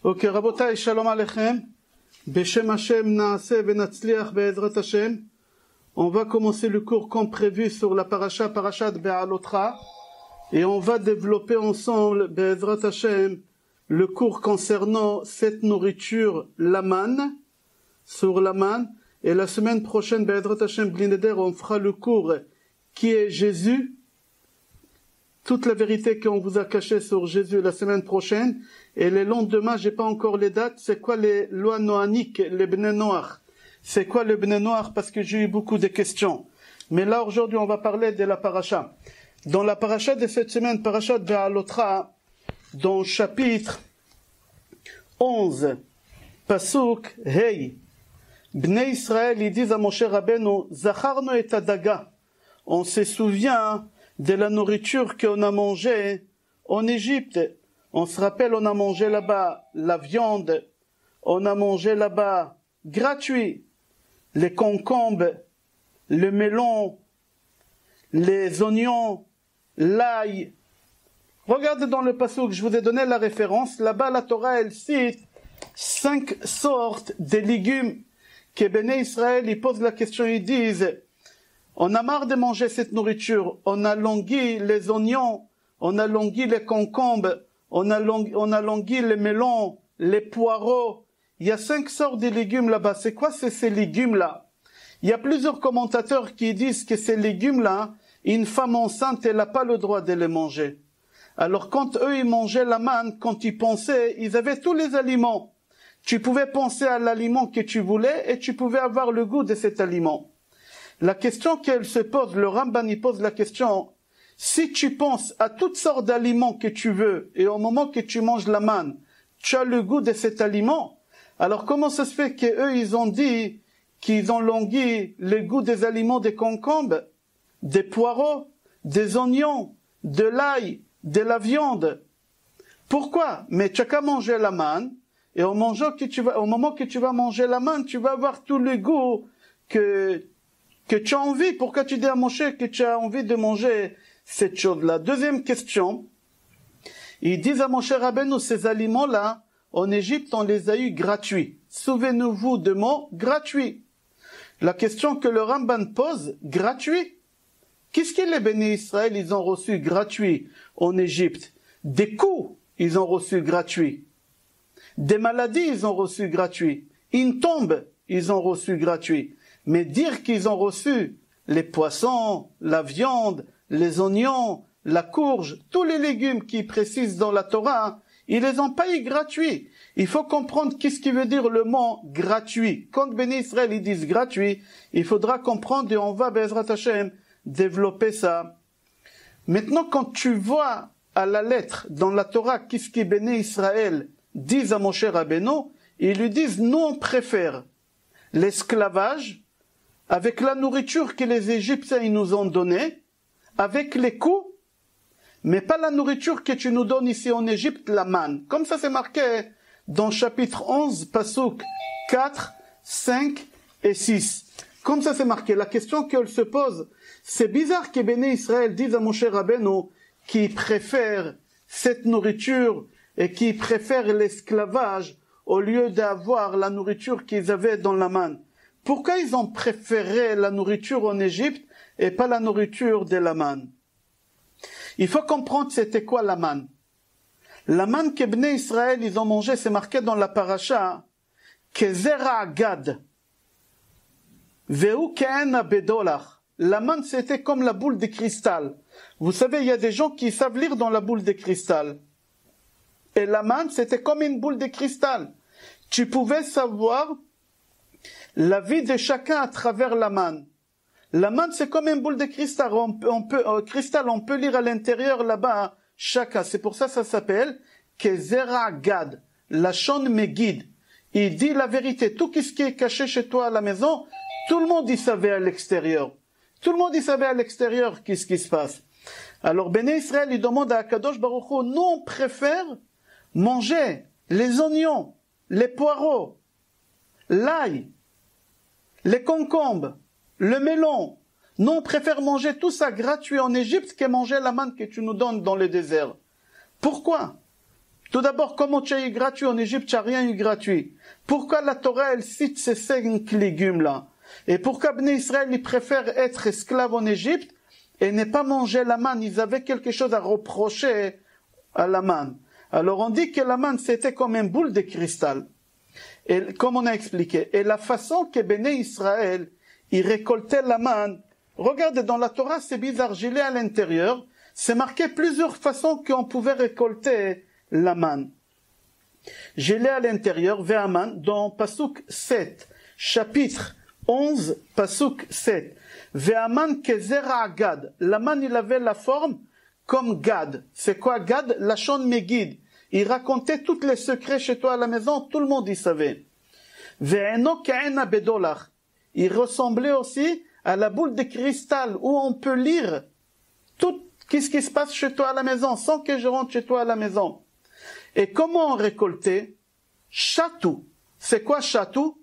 Ok, Rabotai, Shalom Aleichem. Beshem Hashem Naaseh Venatzliach Be'ezrat Hashem. On va commencer le cours comme prévu sur la parashat Be'alotra. Et on va développer ensemble, Be'ezrat Hashem, le cours concernant cette nourriture, la manne, sur la manne. Et la semaine prochaine, Be'ezrat Hashem Blineder, on fera le cours qui est Jésus. Toute la vérité qu'on vous a cachée sur Jésus la semaine prochaine. Et le lendemain, j'ai pas encore les dates, c'est quoi les lois noaniques, les Bnei Noach? C'est quoi le Bnei Noach? Parce que j'ai eu beaucoup de questions. Mais là, aujourd'hui, on va parler de la paracha. Dans la paracha de cette semaine, parashat Be'alotra, dans chapitre 11, Pasuk, Hey, Bnei Israël, ils disent à Moshe Rabbeinu, Zacharnu et Adaga. On se souvient de la nourriture qu'on a mangée en Égypte. On se rappelle, on a mangé là-bas la viande, on a mangé là-bas gratuit, les concombres, le melon, les oignons, l'ail. Regardez dans le passage, je vous ai donné la référence. Là-bas, la Torah, elle cite 5 sortes de légumes que Béné Israël, ils posent la question, ils disent, on a marre de manger cette nourriture, on a langui les oignons, on a langui les concombres, on a langui les melons, les poireaux. Il y a 5 sortes de légumes là-bas. C'est quoi ces légumes-là? Il y a plusieurs commentateurs qui disent que ces légumes-là, une femme enceinte, elle n'a pas le droit de les manger. Alors quand eux, ils mangeaient la manne, quand ils pensaient, ils avaient tous les aliments. Tu pouvais penser à l'aliment que tu voulais et tu pouvais avoir le goût de cet aliment. La question qu'elle se pose, le Ramban il pose la question, si tu penses à toutes sortes d'aliments que tu veux et au moment que tu manges la manne, tu as le goût de cet aliment, alors comment ça se fait qu'eux ils ont dit qu'ils ont langui le goût des aliments des concombres, des poireaux, des oignons, de l'ail, de la viande? Pourquoi? Mais tu n'as qu'à manger la manne et au moment que tu vas manger la manne, tu vas avoir tout le goût que tu as envie. Pourquoi tu dis à Moshe que tu as envie de manger cette chose-là? Deuxième question. Ils disent à Moshe Rabbeinu, ces aliments-là, en Égypte, on les a eus gratuits. Souvenez-vous de mots gratuits. La question que le Ramban pose, gratuit. Qu'est-ce que les bénis Israël, ils ont reçu gratuit en Égypte? Des coups, ils ont reçu gratuit. Des maladies, ils ont reçu gratuit. Une tombe, ils ont reçu gratuit. Mais dire qu'ils ont reçu les poissons, la viande, les oignons, la courge, tous les légumes qui précisent dans la Torah, ils les ont pas eu gratuits. Il faut comprendre qu'est-ce qui veut dire le mot gratuit. Quand Béni Israël ils disent gratuit, il faudra comprendre et on va, Be'ezrat Hashem, développer ça. Maintenant, quand tu vois à la lettre dans la Torah qu'est-ce que Béni Israël disent à Moshe Rabbeinu, ils lui disent, nous on préfère l'esclavage avec la nourriture que les Égyptiens ils nous ont donnée, avec les coups, mais pas la nourriture que tu nous donnes ici en Égypte, la manne. Comme ça c'est marqué dans chapitre 11, pasuk 4, 5 et 6. Comme ça c'est marqué. La question qu'elle se pose, c'est bizarre que Béné Israël dise à Moshe Rabbeinu qu'il préfère cette nourriture et qu'il préfère l'esclavage au lieu d'avoir la nourriture qu'ils avaient dans la manne. Pourquoi ils ont préféré la nourriture en Égypte et pas la nourriture de la manne? Il faut comprendre c'était quoi la manne. La manne que Bnei Israël ils ont mangé, c'est marqué dans la paracha, que zera gad, veu ke'ena bedolach. La manne c'était comme la boule de cristal. Vous savez, il y a des gens qui savent lire dans la boule de cristal. Et la manne c'était comme une boule de cristal. Tu pouvais savoir la vie de chacun à travers la manne. La manne, c'est comme une boule de cristal. On peut lire à l'intérieur là-bas chacun. C'est pour ça que ça s'appelle Kezera Gad. La Shon me guide. Il dit la vérité. Tout ce qui est caché chez toi à la maison, tout le monde y savait à l'extérieur. Tout le monde y savait à l'extérieur qu'est-ce qui se passe. Alors, Béné Israël, il demande à Akadosh Baruch Hu, nous on préfère manger les oignons, les poireaux, l'ail, les concombres, le melon. Nous, on préfère manger tout ça gratuit en Égypte que manger la manne que tu nous donnes dans le désert. Pourquoi? Tout d'abord, comment tu as eu gratuit en Égypte, tu n'as rien eu gratuit. Pourquoi la Torah, elle cite ces 5 légumes-là? Et pourquoi Bnei Israël, ils préfèrent être esclaves en Égypte et ne pas manger la manne? Ils avaient quelque chose à reprocher à la manne. Alors on dit que la manne, c'était comme une boule de cristal. Et comme on a expliqué. Et la façon que Bnei Israël, ils récoltaient la manne, regardez, dans la Torah, c'est bizarre, je l'ai à l'intérieur, c'est marqué plusieurs façons qu'on pouvait récolter la manne. Je l'ai à l'intérieur, Ve'aman, dans Pasuk 7, chapitre 11, Pasuk 7. Ve'aman kezera Gad. La manne, il avait la forme comme Gad. C'est quoi Gad? Lachon Megid. Il racontait tous les secrets chez toi à la maison, tout le monde y savait. Ve'eno ka'ena bedolach. Il ressemblait aussi à la boule de cristal où on peut lire tout ce qui se passe chez toi à la maison sans que je rentre chez toi à la maison. Et comment on récoltait? Chatou. C'est quoi chatou?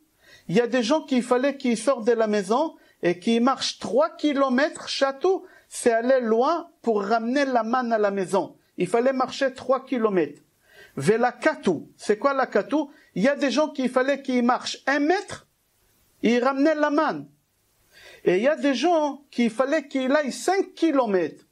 Il y a des gens qu'il fallait qu'ils sortent de la maison et qu'ils marchent 3 kilomètres. Chatou, c'est aller loin pour ramener la manne à la maison. Il fallait marcher 3 kilomètres. Vela katou. C'est quoi la katou? Il y a des gens qu'il fallait qu'ils marchent 1 mètre, ils ramenaient la manne. Et il y a des gens qu'il fallait qu'ils aillent 5 kilomètres.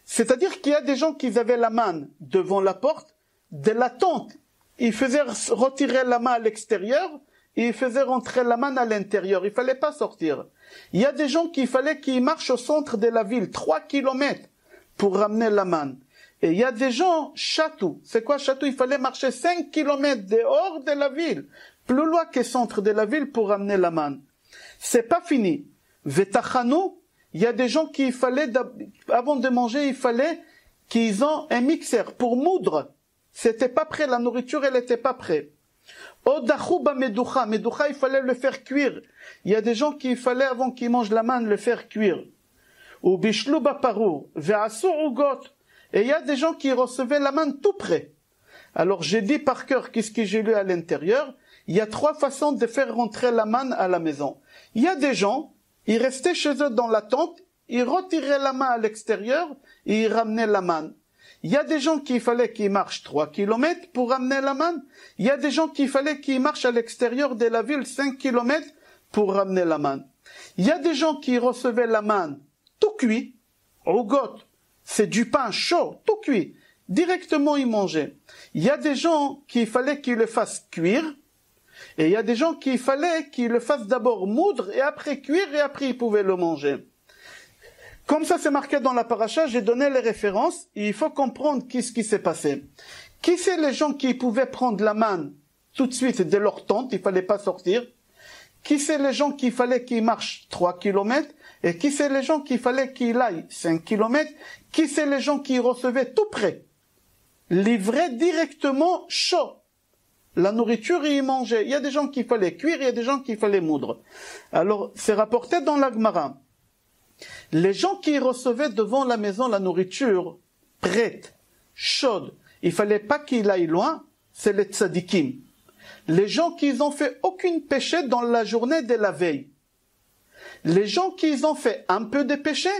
C'est-à-dire qu'il y a des gens qui avaient la manne devant la porte de la tente. Ils faisaient retirer la main à l'extérieur et ils faisaient rentrer la manne à l'intérieur. Il ne fallait pas sortir. Il y a des gens qu'il fallait qu'ils marchent au centre de la ville, 3 kilomètres pour ramener la manne. Et il y a des gens, chatou. C'est quoi chatou? Il fallait marcher 5 kilomètres dehors de la ville, plus loin que le centre de la ville pour ramener la manne. C'est pas fini. Vetachanou, il y a des gens qui fallait, avant de manger, il fallait qu'ils aient un mixeur pour moudre. C'était pas prêt, la nourriture, elle était pas prête. Odachouba medoucha, medoucha, il fallait le faire cuire. Il y a des gens qui fallait, avant qu'ils mangent la manne, le faire cuire. Ou bishlouba parou, ve'asou ugot. Et il y a des gens qui recevaient la manne tout près. Alors j'ai dit par cœur qu'est-ce que j'ai lu à l'intérieur. Il y a 3 façons de faire rentrer la manne à la maison. Il y a des gens, ils restaient chez eux dans la tente, ils retiraient la main à l'extérieur et ils ramenaient la manne. Il y a des gens qu'il fallait qu'ils marchent 3 kilomètres pour ramener la manne. Il y a des gens qu'il fallait qu'ils marchent à l'extérieur de la ville 5 kilomètres pour ramener la manne. Il y a des gens qui recevaient la manne tout cuit, rougot, c'est du pain chaud, tout cuit. Directement ils mangeaient. Il y a des gens qu'il fallait qu'ils le fassent cuire. Et il y a des gens qu'il fallait qu'ils le fassent d'abord moudre et après cuire et après ils pouvaient le manger. Comme ça c'est marqué dans la paracha, j'ai donné les références et il faut comprendre qu'est-ce qui s'est passé. Qui c'est les gens qui pouvaient prendre la manne tout de suite de leur tente, il fallait pas sortir? Qui c'est les gens qu'il fallait qu'ils marchent 3 kilomètres? Et qui c'est les gens qu'il fallait qu'ils aillent 5 kilomètres? Qui c'est les gens qui recevaient tout près? Livré directement chaud. La nourriture, ils mangeaient. Il y a des gens qu'il fallait cuire, il y a des gens qu'il fallait moudre. Alors, c'est rapporté dans la Gemara. Les gens qui recevaient devant la maison la nourriture prête, chaude, il fallait pas qu'ils aillent loin, c'est les tzadikim. Les gens qui n'ont fait aucun péché dans la journée de la veille. Les gens qui ont fait un peu de péché,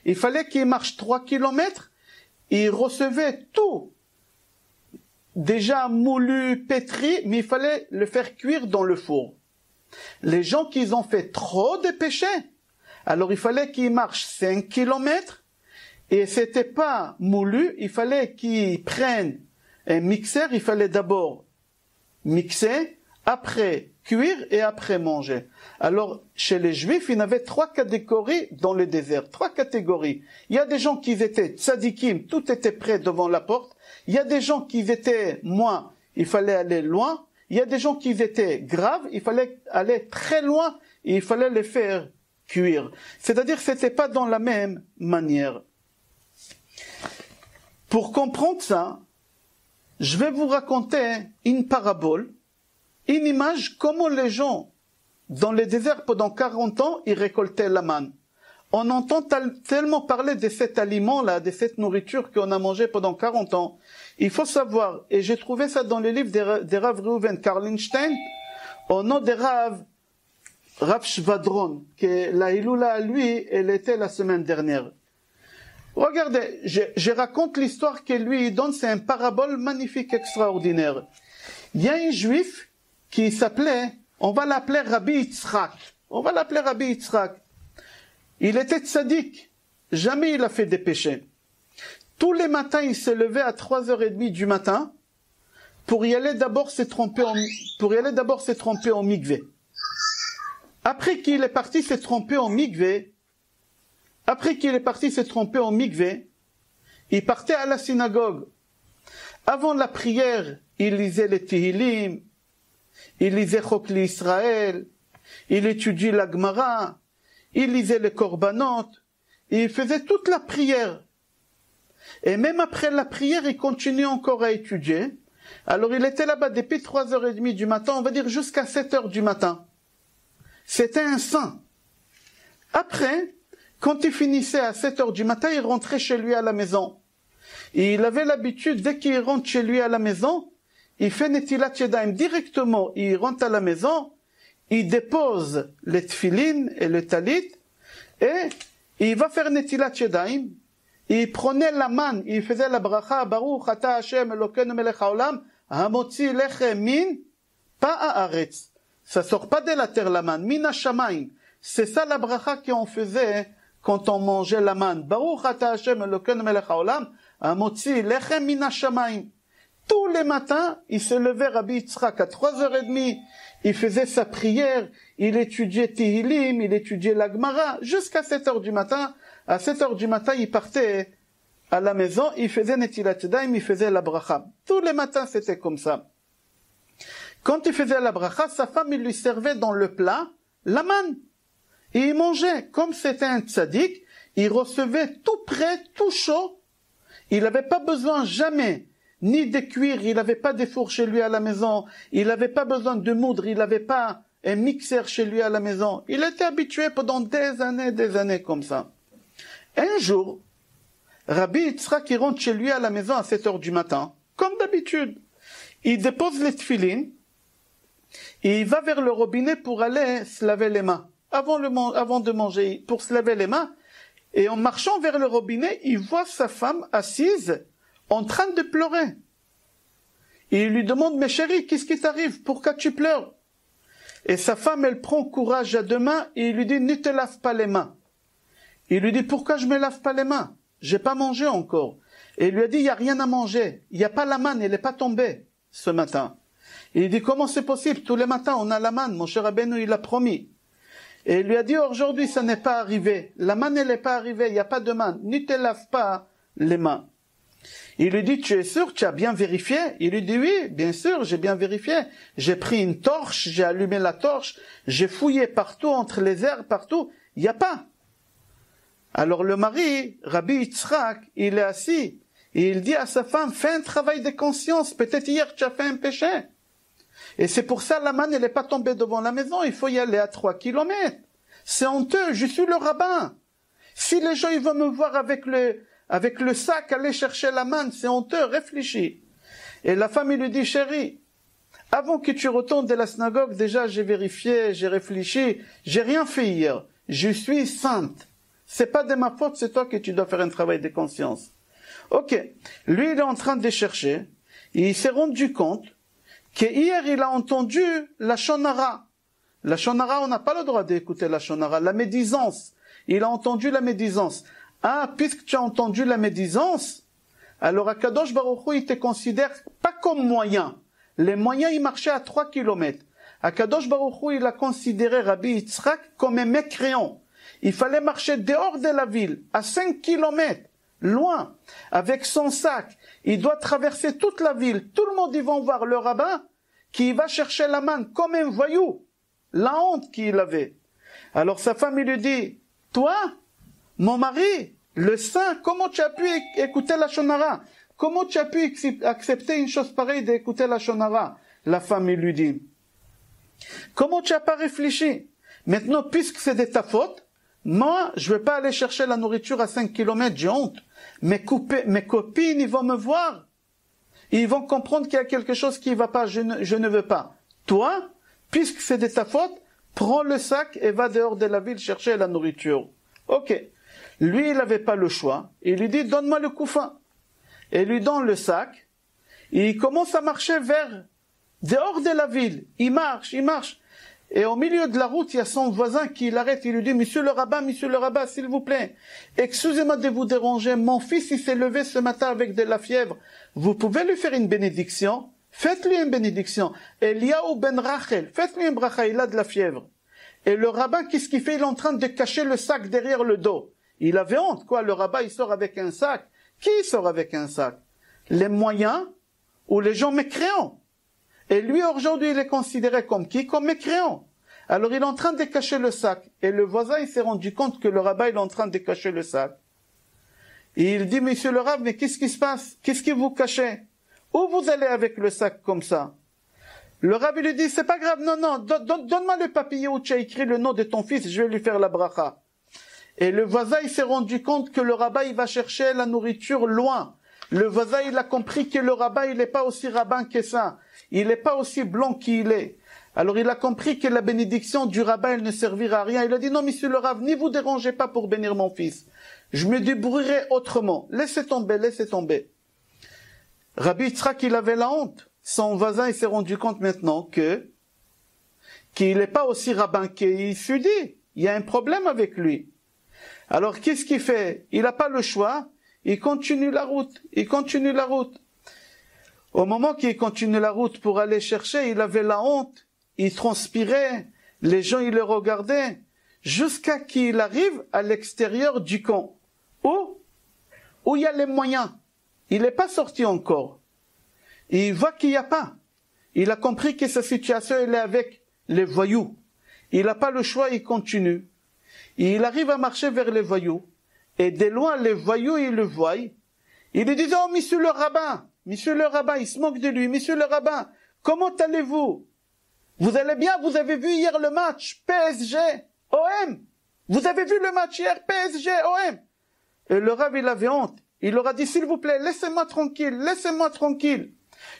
il fallait qu'ils marchent 3 kilomètres, ils recevaient tout. Déjà moulu, pétri, mais il fallait le faire cuire dans le four. Les gens qui ont fait trop de péchés, alors il fallait qu'ils marchent 5 kilomètres, et c'était pas moulu, il fallait qu'ils prennent un mixeur, il fallait d'abord mixer, après cuire et après manger. Alors, chez les Juifs, il y avait 3 catégories dans le désert, 3 catégories. Il y a des gens qui étaient tzadikim, tout était prêt devant la porte. Il y a des gens qui étaient moins, il fallait aller loin. Il y a des gens qui étaient graves, il fallait aller très loin et il fallait les faire cuire. C'est-à-dire que c'était pas dans la même manière. Pour comprendre ça, je vais vous raconter une parabole, une image comment les gens dans les déserts pendant 40 ans, ils récoltaient la manne. On entend tellement parler de cet aliment-là, de cette nourriture qu'on a mangé pendant 40 ans. Il faut savoir, et j'ai trouvé ça dans les livres des Rav Reuven Karlinstein, au nom de Rav Shvadron, que la Iloula, lui, elle était la semaine dernière. Regardez, je raconte l'histoire que lui donne, c'est un parabole magnifique, extraordinaire. Il y a un juif qui s'appelait, on va l'appeler Rabbi Yitzhak. On va l'appeler Rabbi Yitzhak. Il était tzaddik. Jamais il a fait des péchés. Tous les matins, il se levait à 3h30 du matin pour y aller d'abord se tromper en mikvé. Après qu'il est parti se tromper en mikvé, il partait à la synagogue. Avant la prière, il lisait les Tehillim, il lisait Chok l'Israël, il étudiait la Gemara, il lisait les Korbanot, il faisait toute la prière. Et même après la prière, il continuait encore à étudier. Alors il était là-bas depuis 3h30 du matin, on va dire jusqu'à 7h du matin. C'était un saint. Après, quand il finissait à 7h du matin, il rentrait chez lui à la maison. Et il avait l'habitude, dès qu'il rentre chez lui à la maison, il fait Netilat Yadayim directement. Il rentre à la maison, il dépose les tfilin et le talit, et il va faire Netilat Yadayim. Il prenait la manne, il faisait la bracha, Baruch ata Hashem Elokeinu melech haolam, hamotzi lechem min pa'aretz. Ça sort pas de la terre la manne, min hashamayim. C'est ça la bracha qu'on faisait quand on mangeait la manne. Baruch ata Hashem Elokeinu melech haolam, hamotzi lechem min hashamayim. Tous les matins, il se levait Rabbi Yitzhak à 3h30, il faisait sa prière, il étudiait Tehillim, il étudiait la Gemara, jusqu'à 7h du matin. À 7h du matin, il partait à la maison, il faisait Netilat Yadayim, il faisait la bracha. Tous les matins, c'était comme ça. Quand il faisait la bracha, sa femme, il lui servait dans le plat la manne. Et il mangeait. Comme c'était un tzaddik, il recevait tout prêt, tout chaud. Il n'avait pas besoin jamais ni de cuire, il n'avait pas de four chez lui à la maison, il n'avait pas besoin de moudre, il n'avait pas un mixeur chez lui à la maison. Il était habitué pendant des années comme ça. Un jour, Rabbi Yitzhak il rentre chez lui à la maison à 7h du matin, comme d'habitude. Il dépose les tefilin, et il va vers le robinet pour aller se laver les mains. Avant de manger, pour se laver les mains, et en marchant vers le robinet, il voit sa femme assise, en train de pleurer. Et il lui demande, mais chérie, qu'est-ce qui t'arrive? Pourquoi tu pleures? Et sa femme, elle prend courage à deux mains, et il lui dit, ne te lave pas les mains. Il lui dit, pourquoi je me lave pas les mains? J'ai pas mangé encore. Et il lui a dit, il y a rien à manger. Il y a pas la manne, elle est pas tombée ce matin. Et il dit, comment c'est possible? Tous les matins, on a la manne. Mon cher Rabbeinu, il l'a promis. Et il lui a dit, aujourd'hui, ça n'est pas arrivé. La manne, elle n'est pas arrivée. Il n'y a pas de manne. Ne te lave pas les mains. Il lui dit, tu es sûr, tu as bien vérifié? Il lui dit, oui, bien sûr, j'ai bien vérifié. J'ai pris une torche, j'ai allumé la torche, j'ai fouillé partout, entre les herbes, partout. Il n'y a pas. Alors le mari, Rabbi Yitzhak, il est assis et il dit à sa femme, fais un travail de conscience, peut-être hier tu as fait un péché. Et c'est pour ça la manne, elle n'est pas tombée devant la maison, il faut y aller à 3 kilomètres. C'est honteux, je suis le rabbin. Si les gens ils vont me voir avec le sac aller chercher la manne, c'est honteux, réfléchis. Et la femme il lui dit, chérie, avant que tu retournes de la synagogue, déjà j'ai vérifié, j'ai réfléchi, j'ai rien fait hier, je suis sainte. C'est pas de ma faute, c'est toi que tu dois faire un travail de conscience. Ok. Lui, il est en train de chercher. Et il s'est rendu compte qu'hier, il a entendu la shonara. La shonara, on n'a pas le droit d'écouter la shonara. La médisance. Il a entendu la médisance. Ah, puisque tu as entendu la médisance, alors Akadosh Baruch Hu, il te considère pas comme moyen. Les moyens, ils marchaient à 3 kilomètres. Akadosh Baruch Hu, il a considéré Rabbi Yitzhak comme un mécréant. Il fallait marcher dehors de la ville, à 5 kilomètres, loin, avec son sac. Il doit traverser toute la ville. Tout le monde, ils vont voir le rabbin qui va chercher la manne comme un voyou. La honte qu'il avait. Alors sa femme, il lui dit, toi, mon mari, le saint, comment tu as pu écouter la shonara? Comment tu as pu accepter une chose pareille d'écouter la shonara? La femme, il lui dit, comment tu n'as pas réfléchi? Maintenant, puisque c'est de ta faute, moi, je ne vais pas aller chercher la nourriture à 5 kilomètres, j'ai honte. Mes copines, ils vont me voir. Ils vont comprendre qu'il y a quelque chose qui ne va pas, je ne veux pas. Toi, puisque c'est de ta faute, prends le sac et va dehors de la ville chercher la nourriture. Ok. Lui, il n'avait pas le choix. Il lui dit, donne-moi le couffin. Et lui donne le sac. Et il commence à marcher vers dehors de la ville. Il marche. Et au milieu de la route, il y a son voisin qui l'arrête. Il lui dit, monsieur le rabbin, s'il vous plaît, excusez-moi de vous déranger. Mon fils, il s'est levé ce matin avec de la fièvre. Vous pouvez lui faire une bénédiction? Faites-lui une bénédiction. Eliaou ben Rachel, faites-lui une bracha, il a de la fièvre. Et le rabbin, qu'est-ce qu'il fait? Il est en train de cacher le sac derrière le dos. Il avait honte, quoi. Le rabbin, il sort avec un sac. Qui sort avec un sac? Les moyens ou les gens mécréants? Et lui, aujourd'hui, il est considéré comme qui? Comme mécréant. Alors, il est en train de cacher le sac. Et le voisin, il s'est rendu compte que le rabbin, il est en train de cacher le sac. Et il dit, monsieur le rabbin, mais qu'est-ce qui se passe? Qu'est-ce que vous cachez? Où vous allez avec le sac comme ça? Le rabbin lui dit, c'est pas grave, non, donne-moi le papier où tu as écrit le nom de ton fils, je vais lui faire la bracha. Et le voisin, il s'est rendu compte que le rabbin, il va chercher la nourriture loin. Le voisin, il a compris que le rabbin, il n'est pas aussi rabbin que ça. Il n'est pas aussi blanc qu'il est. Alors il a compris que la bénédiction du rabbin, elle ne servira à rien. Il a dit, non, monsieur le rabbin, n'y vous dérangez pas pour bénir mon fils. Je me débrouillerai autrement. Laissez tomber. Rabbi Yitzhak, il avait la honte. Son voisin, il s'est rendu compte maintenant qu'il n'est pas aussi rabbin qu'il se dit. Il y a un problème avec lui. Alors, qu'est-ce qu'il fait? Il n'a pas le choix. Il continue la route. Au moment qu'il continue la route pour aller chercher, il avait la honte. Il transpirait. Les gens, ils le regardaient. Jusqu'à qu'il arrive à l'extérieur du camp. Où il y a les moyens. Il n'est pas sorti encore. Et il voit qu'il n'y a pas. Il a compris que sa situation, elle est avec les voyous. Il n'a pas le choix, il continue. Et il arrive à marcher vers les voyous. Et de loin, les voyous, ils le voient. Ils lui disent, oh, monsieur le rabbin, il se moque de lui. Monsieur le rabbin, comment allez-vous? Vous allez bien? Vous avez vu hier le match PSG-OM? Vous avez vu le match hier PSG-OM? Et le rabbin, il avait honte. Il leur a dit, s'il vous plaît, laissez-moi tranquille.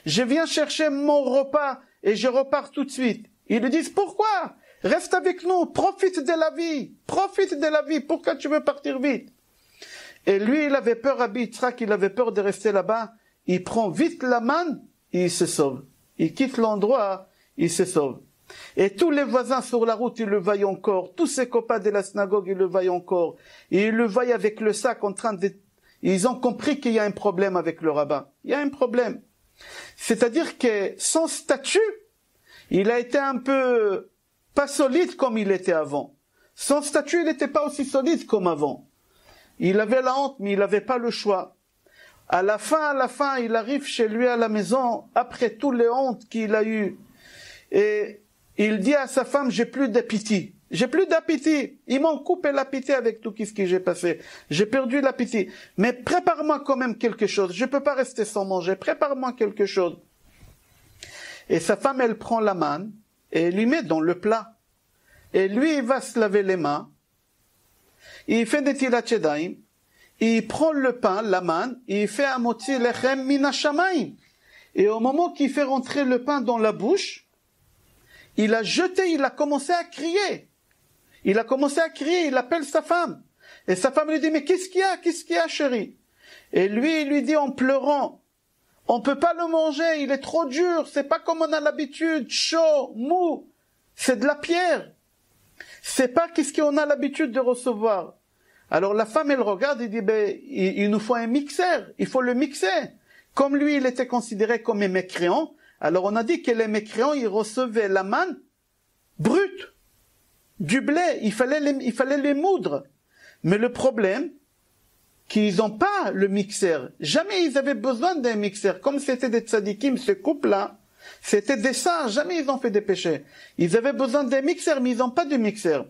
Je viens chercher mon repas et je repars tout de suite. Ils lui disent, pourquoi? Reste avec nous, profite de la vie. Pourquoi tu veux partir vite? Et lui, il avait peur, Rabbi Yitzhak, il avait peur de rester là-bas. Il prend vite la manne et il se sauve. Il quitte l'endroit, il se sauve. Et tous les voisins sur la route, ils le voient encore. Tous ses copains de la synagogue, ils le voient encore. Et ils le voient avec le sac en train de... Ils ont compris qu'il y a un problème avec le rabbin. Il y a un problème. C'est-à-dire que son statut, il a été un peu pas solide comme il était avant. Son statut, il n'était pas aussi solide comme avant. Il avait la honte, mais il n'avait pas le choix. À la fin, il arrive chez lui à la maison, après toutes les hontes qu'il a eues. Et il dit à sa femme, j'ai plus d'appétit. Ils m'ont coupé l'appétit avec tout ce que j'ai passé. J'ai perdu l'appétit. Mais prépare-moi quand même quelque chose. Je ne peux pas rester sans manger. Prépare-moi quelque chose. Et sa femme, elle prend la manne et elle lui met dans le plat. Et lui, il va se laver les mains. Il fait des tilat yadayim. Il prend le pain, la manne, et il fait un motzi lechem min hashamayim. Et au moment qu'il fait rentrer le pain dans la bouche, il a jeté, il a commencé à crier. Il appelle sa femme. Et sa femme lui dit, mais qu'est-ce qu'il y a, chérie? Et lui, il lui dit en pleurant, on peut pas le manger, il est trop dur, c'est pas comme on a l'habitude, chaud, mou, c'est de la pierre. C'est pas qu'est-ce qu'on a l'habitude de recevoir. Alors la femme, elle regarde et dit, il nous faut un mixeur, il faut le mixer. Comme lui, il était considéré comme un mécréant, alors on a dit que les mécréants, ils recevaient la manne brute, du blé, il fallait les moudre. Mais le problème, qu'ils n'ont pas le mixeur. Jamais ils avaient besoin d'un mixeur. Comme c'était des tzadikim, ce couple-là, c'était des saints, jamais ils ont fait des péchés. Ils avaient besoin d'un mixeur, mais ils n'ont pas de mixeur.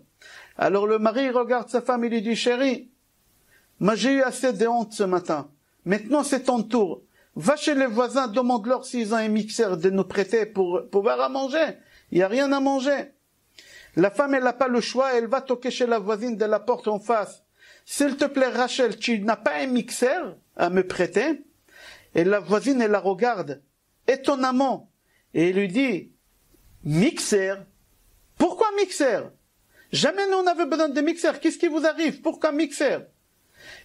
Alors le mari regarde sa femme et lui dit, chérie, moi j'ai eu assez de honte ce matin. Maintenant c'est ton tour. Va chez les voisins, demande-leur s'ils ont un mixeur de nous prêter pour pouvoir à manger. Il n'y a rien à manger. La femme, elle n'a pas le choix, elle va toquer chez la voisine de la porte en face. S'il te plaît, Rachel, tu n'as pas un mixeur à me prêter? Et la voisine, elle la regarde étonnamment. Et elle lui dit, mixeur? Pourquoi mixeur? Jamais nous on avait besoin de mixeur. Qu'est-ce qui vous arrive? Pourquoi mixeur?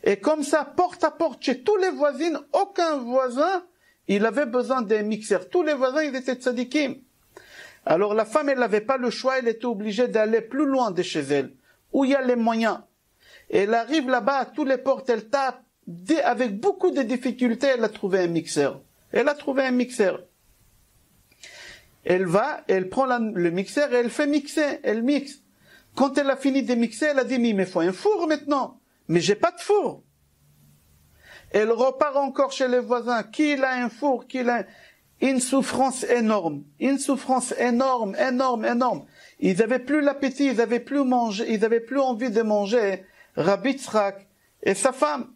Et comme ça, porte à porte, chez tous les voisines, aucun voisin, il avait besoin d'un mixeur. Tous les voisins, ils étaient tzadikim. Alors la femme, elle n'avait pas le choix, elle était obligée d'aller plus loin de chez elle, où il y a les moyens. Et elle arrive là-bas, à toutes les portes, elle tape, avec beaucoup de difficultés, elle a trouvé un mixeur. Elle a trouvé un mixeur. Elle va, elle prend le mixeur et elle fait mixer, elle mixe. Quand elle a fini de mixer, elle a dit, mais il me faut un four maintenant. Mais j'ai pas de four. Elle repart encore chez les voisins. Qui a un four? Qui a une souffrance énorme. Une souffrance énorme, énorme, énorme. Ils avaient plus l'appétit, ils avaient plus mangé, ils avaient plus envie de manger. Rabbi Yitzhak et sa femme.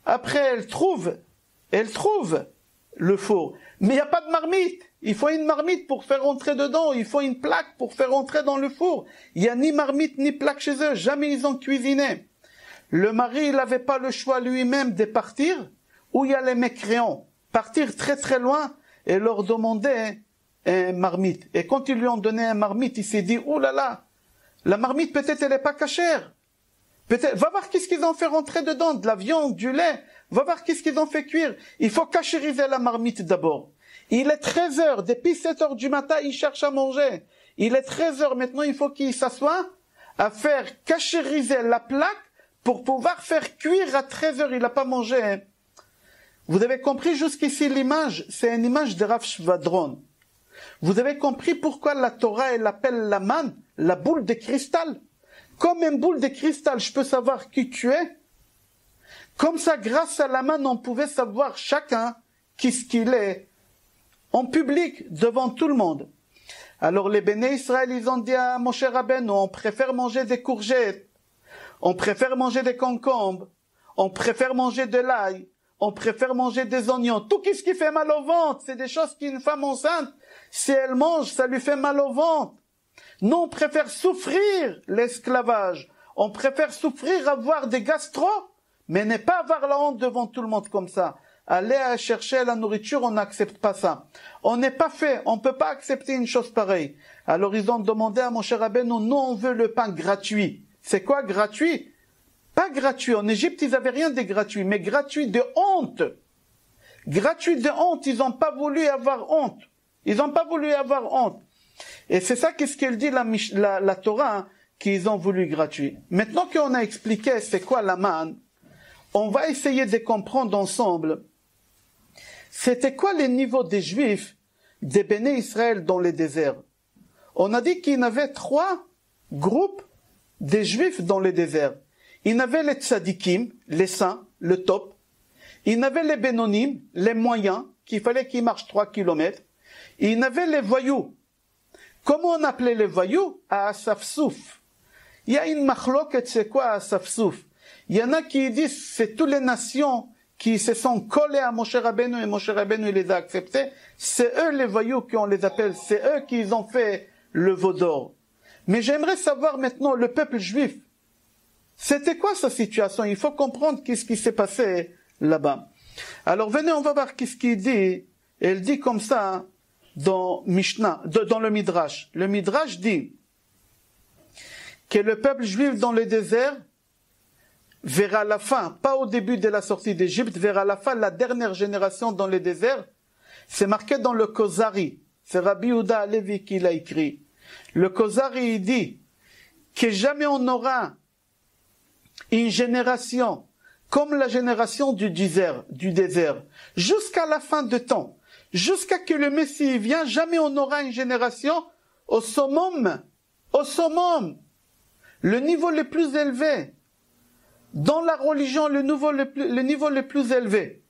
Après, elle trouve le four. Mais il n'y a pas de marmite. Il faut une marmite pour faire rentrer dedans. Il faut une plaque pour faire rentrer dans le four. Il n'y a ni marmite ni plaque chez eux. Jamais ils ont cuisiné. Le mari, il n'avait pas le choix lui-même de partir où il y a les mécréants. Partir très très loin et leur demander un marmite. Et quand ils lui ont donné un marmite, il s'est dit, oh là là, la marmite peut-être elle n'est pas cachère. Peut-être, va voir qu'est-ce qu'ils ont fait rentrer dedans, de la viande, du lait. Va voir qu'est-ce qu'ils ont fait cuire. Il faut cachériser la marmite d'abord. Il est 13 heures, depuis 7 heures du matin, il cherche à manger. Il est 13 heures, maintenant il faut qu'il s'assoie à faire cachériser la plaque pour pouvoir faire cuire à 13 heures. Il n'a pas mangé. Hein. Vous avez compris jusqu'ici l'image, c'est une image de Rav Shvadron. Vous avez compris pourquoi la Torah, elle appelle la manne, la boule de cristal. Comme une boule de cristal, je peux savoir qui tu es. Comme ça, grâce à la manne, on pouvait savoir chacun qui ce qu'il est, en public, devant tout le monde. Alors les Béné Israël, ils ont dit à Moshe Rabbeinu, on préfère manger des courgettes, on préfère manger des concombres, on préfère manger de l'ail, on préfère manger des oignons. Tout ce qui fait mal au ventre, c'est des choses qu'une femme enceinte, si elle mange, ça lui fait mal au ventre. Nous, on préfère souffrir l'esclavage. On préfère souffrir avoir des gastro, mais ne pas avoir la honte devant tout le monde comme ça. Aller chercher la nourriture, on n'accepte pas ça. On n'est pas fait, on ne peut pas accepter une chose pareille. Alors ils ont demandé à Moshe Rabbeinu, nous on veut le pain gratuit. C'est quoi gratuit? Pas gratuit. En Égypte, ils n'avaient rien de gratuit, mais gratuit de honte. Gratuit de honte, ils n'ont pas voulu avoir honte. Ils n'ont pas voulu avoir honte. Et c'est ça qu'est-ce qu'elle dit la Torah, hein, qu'ils ont voulu gratuit. Maintenant qu'on a expliqué c'est quoi la manne, on va essayer de comprendre ensemble c'était quoi les niveaux des Juifs, des Béné Israël dans le désert. On a dit qu'il y avait 3 groupes des Juifs dans le désert. Il y avait les tzadikim, les saints, le top. Il y avait les bénonim, les moyens, qu'il fallait qu'ils marchent 3 kilomètres. Il y avait les voyous. Comment on appelait les voyous? À Asafsouf. Il y a une machloket, c'est quoi Asafsouf? Il y en a qui disent c'est toutes les nations qui se sont collées à Moshe Rabbeinu et Moshe Rabbeinu les a acceptés. C'est eux les voyous qu'on les appelle. C'est eux qui ont fait le veau d'or. Mais j'aimerais savoir maintenant le peuple juif. C'était quoi sa situation? Il faut comprendre qu'est-ce qui s'est passé là-bas. Alors venez, on va voir qu'est-ce qu'il dit. Elle dit comme ça dans Mishnah, dans le Midrash. Le Midrash dit que le peuple juif dans le désert vers la fin, pas au début de la sortie d'Égypte, vers la fin, la dernière génération dans le désert, c'est marqué dans le Kozari. C'est Rabbi Yehuda Halevi qui l'a écrit. Le Kozari, il dit que jamais on aura une génération comme la génération du désert, jusqu'à la fin de temps, jusqu'à que le Messie vienne, jamais on aura une génération au summum, le niveau le plus élevé, dans la religion, le niveau le plus élevé.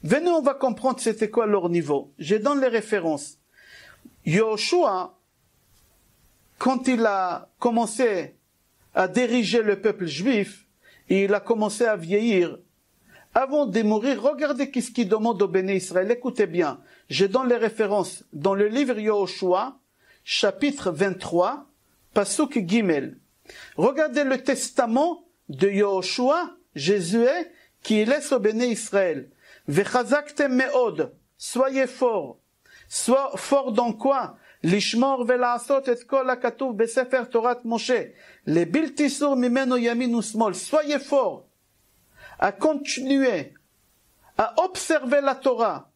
Venez, on va comprendre c'était quoi leur niveau. Je donne les références. Yoshua, quand il a commencé à diriger le peuple juif, et il a commencé à vieillir, avant de mourir, regardez qu'est-ce qu'il demande au Béné Israël. Écoutez bien, je donne les références dans le livre Yoshua, chapitre 23, Pasuk Gimel. Regardez le testament de Yoshua, Jésus, qui laisse au Béné Israël. Vechazaktem meod, soyez forts. Sois fort dans quoi? Lishmor vela'asot et kol hakatuv besefer Torat Moshe. Le bilti sur mimeno yamin usmol. Soyez forts. à continuer, à observer la Torah.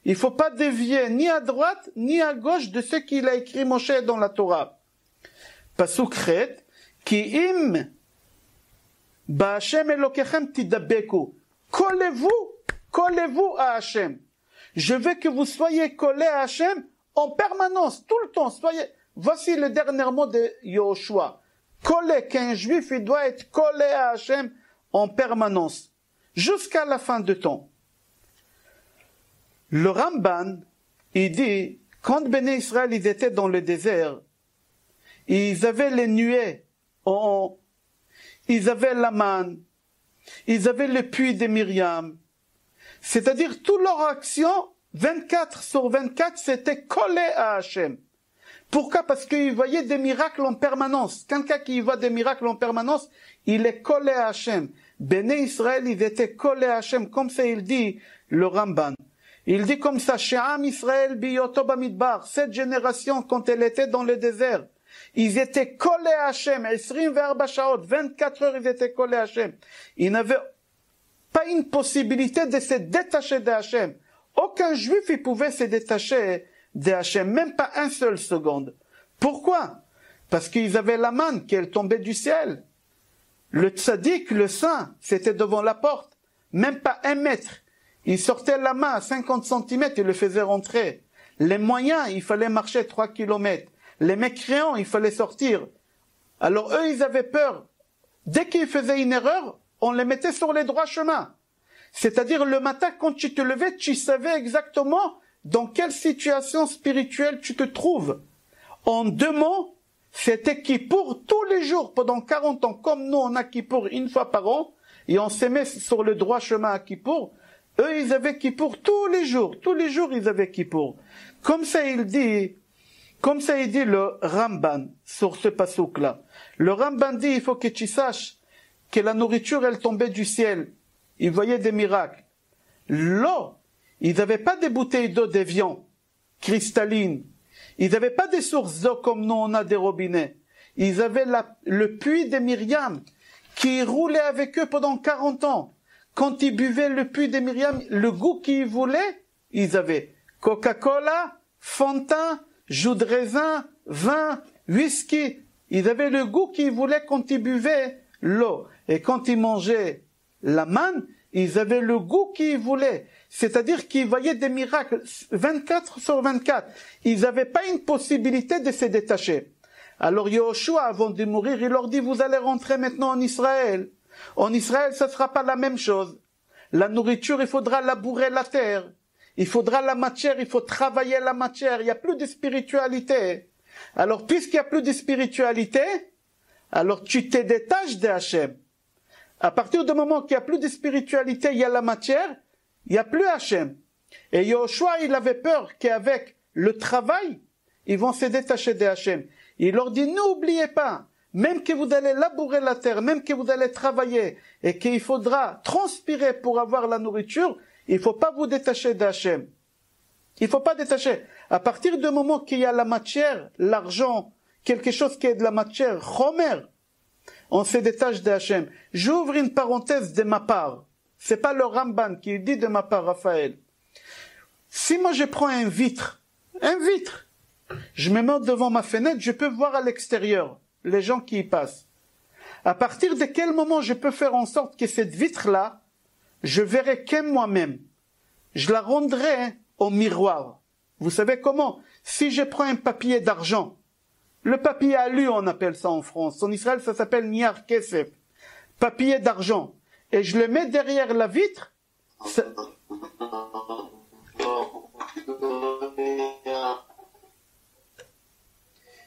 Il ne faut pas dévier ni à droite ni à gauche de ce qu'il a écrit Moshe dans la Torah. Pasuk chet, ki im ba'Hashem Elokechem tidabeku. Collez-vous à Hachem. Je veux que vous soyez collés à Hachem en permanence, tout le temps. Voici le dernier mot de Yoshua. Collé, qu'un juif, il doit être collé à Hachem en permanence, jusqu'à la fin du temps. Le Ramban, il dit, quand Béné Israël, ils étaient dans le désert, ils avaient les nuées en haut, ils avaient la manne, ils avaient le puits de Myriam. C'est-à-dire, toute leur action, 24/24, c'était collé à Hachem. Pourquoi? Parce qu'ils voyaient des miracles en permanence. Quelqu'un qui voit des miracles en permanence, il est collé à Hachem. Béné Israël, ils étaient collés à Hachem, comme ça il dit le Ramban. Il dit comme ça, She'am Israël biyoto bamidbar, cette génération, quand elle était dans le désert, ils étaient collés à Hachem, 24 heures, ils étaient collés à Hachem. Ils n'avaient pas une possibilité de se détacher de Hachem. Aucun juif ne pouvait se détacher de Hachem, même pas un seul seconde. Pourquoi? Parce qu'ils avaient la manne qui tombait du ciel. Le tzaddik, le saint, c'était devant la porte, même pas 1 mètre. Il sortait la main à 50 centimètres, il le faisait rentrer. Les moyens, il fallait marcher 3 kilomètres. Les mécréants, il fallait sortir. Alors eux, ils avaient peur. Dès qu'ils faisaient une erreur, on les mettait sur les droits chemins. C'est-à-dire, le matin, quand tu te levais, tu savais exactement dans quelle situation spirituelle tu te trouves. En 2 mots, c'était Kippour tous les jours, pendant 40 ans. Comme nous, on a Kippour 1 fois par an, et on se met sur le droit chemin à Kippour. Eux, ils avaient Kippour tous les jours, ils avaient Kippour. Comme ça, il dit le Ramban, sur ce passouk-là. Le Ramban dit, il faut que tu saches que la nourriture, elle tombait du ciel. Ils voyaient des miracles. L'eau, ils n'avaient pas des bouteilles d'eau d'Évian, cristallines. Ils n'avaient pas des sources d'eau comme nous, on a des robinets. Ils avaient le puits de Myriam, qui roulait avec eux pendant 40 ans. Quand ils buvaient le puits de Myriam, le goût qu'ils voulaient, ils avaient Coca-Cola, Fanta, jus de raisin, vin, whisky. Ils avaient le goût qu'ils voulaient quand ils buvaient l'eau. Et quand ils mangeaient la manne, ils avaient le goût qu'ils voulaient. C'est-à-dire qu'ils voyaient des miracles 24/24. Ils n'avaient pas une possibilité de se détacher. Alors Yoshua, avant de mourir, il leur dit, vous allez rentrer maintenant en Israël. En Israël, ce ne sera pas la même chose. La nourriture, il faudra labourer la terre. Il faudra la matière, il faut travailler la matière. Il n'y a plus de spiritualité. Alors, puisqu'il n'y a plus de spiritualité, alors tu te détaches de Hachem. À partir du moment qu'il n'y a plus de spiritualité, il y a la matière, il n'y a plus Hachem. Et Yoshua, il avait peur qu'avec le travail, ils vont se détacher de Hachem. Il leur dit, n'oubliez pas, même que vous allez labourer la terre, même que vous allez travailler, et qu'il faudra transpirer pour avoir la nourriture, il ne faut pas vous détacher d'Hachem. Il ne faut pas détacher. À partir du moment qu'il y a la matière, l'argent, quelque chose qui est de la matière, chomer, on se détache d'Hachem. J'ouvre une parenthèse de ma part. C'est pas le Ramban qui dit de ma part, Raphaël. Si moi je prends un vitre, je me mets devant ma fenêtre, je peux voir à l'extérieur les gens qui y passent. À partir de quel moment je peux faire en sorte que cette vitre-là, je verrai que moi-même. Je la rendrai au miroir. Vous savez comment? Si je prends un papier d'argent, le papier alu, on appelle ça en France. En Israël, ça s'appelle niar kesef. Papier d'argent. Et je le mets derrière la vitre. Ça...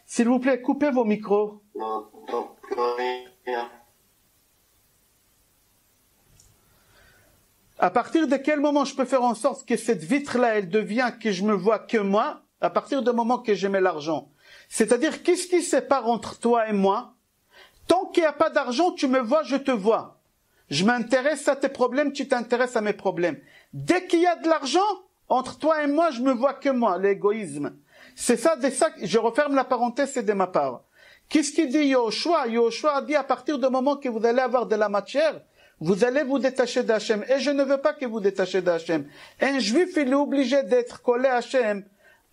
S'il vous plaît, coupez vos micros. À partir de quel moment je peux faire en sorte que cette vitre-là, elle devient que je me vois que moi, à partir du moment que je mets l'argent. C'est-à-dire, qu'est-ce qui sépare entre toi et moi? Tant qu'il n'y a pas d'argent, tu me vois, je te vois. Je m'intéresse à tes problèmes, tu t'intéresses à mes problèmes. Dès qu'il y a de l'argent, entre toi et moi, je me vois que moi, l'égoïsme. C'est ça, je referme la parenthèse, c'est de ma part. Qu'est-ce qu'il dit Yoshua? Yoshua dit, à partir du moment que vous allez avoir de la matière, vous allez vous détacher d'Hachem. Et je ne veux pas que vous détachiez d'Hachem. Un juif, il est obligé d'être collé à Hachem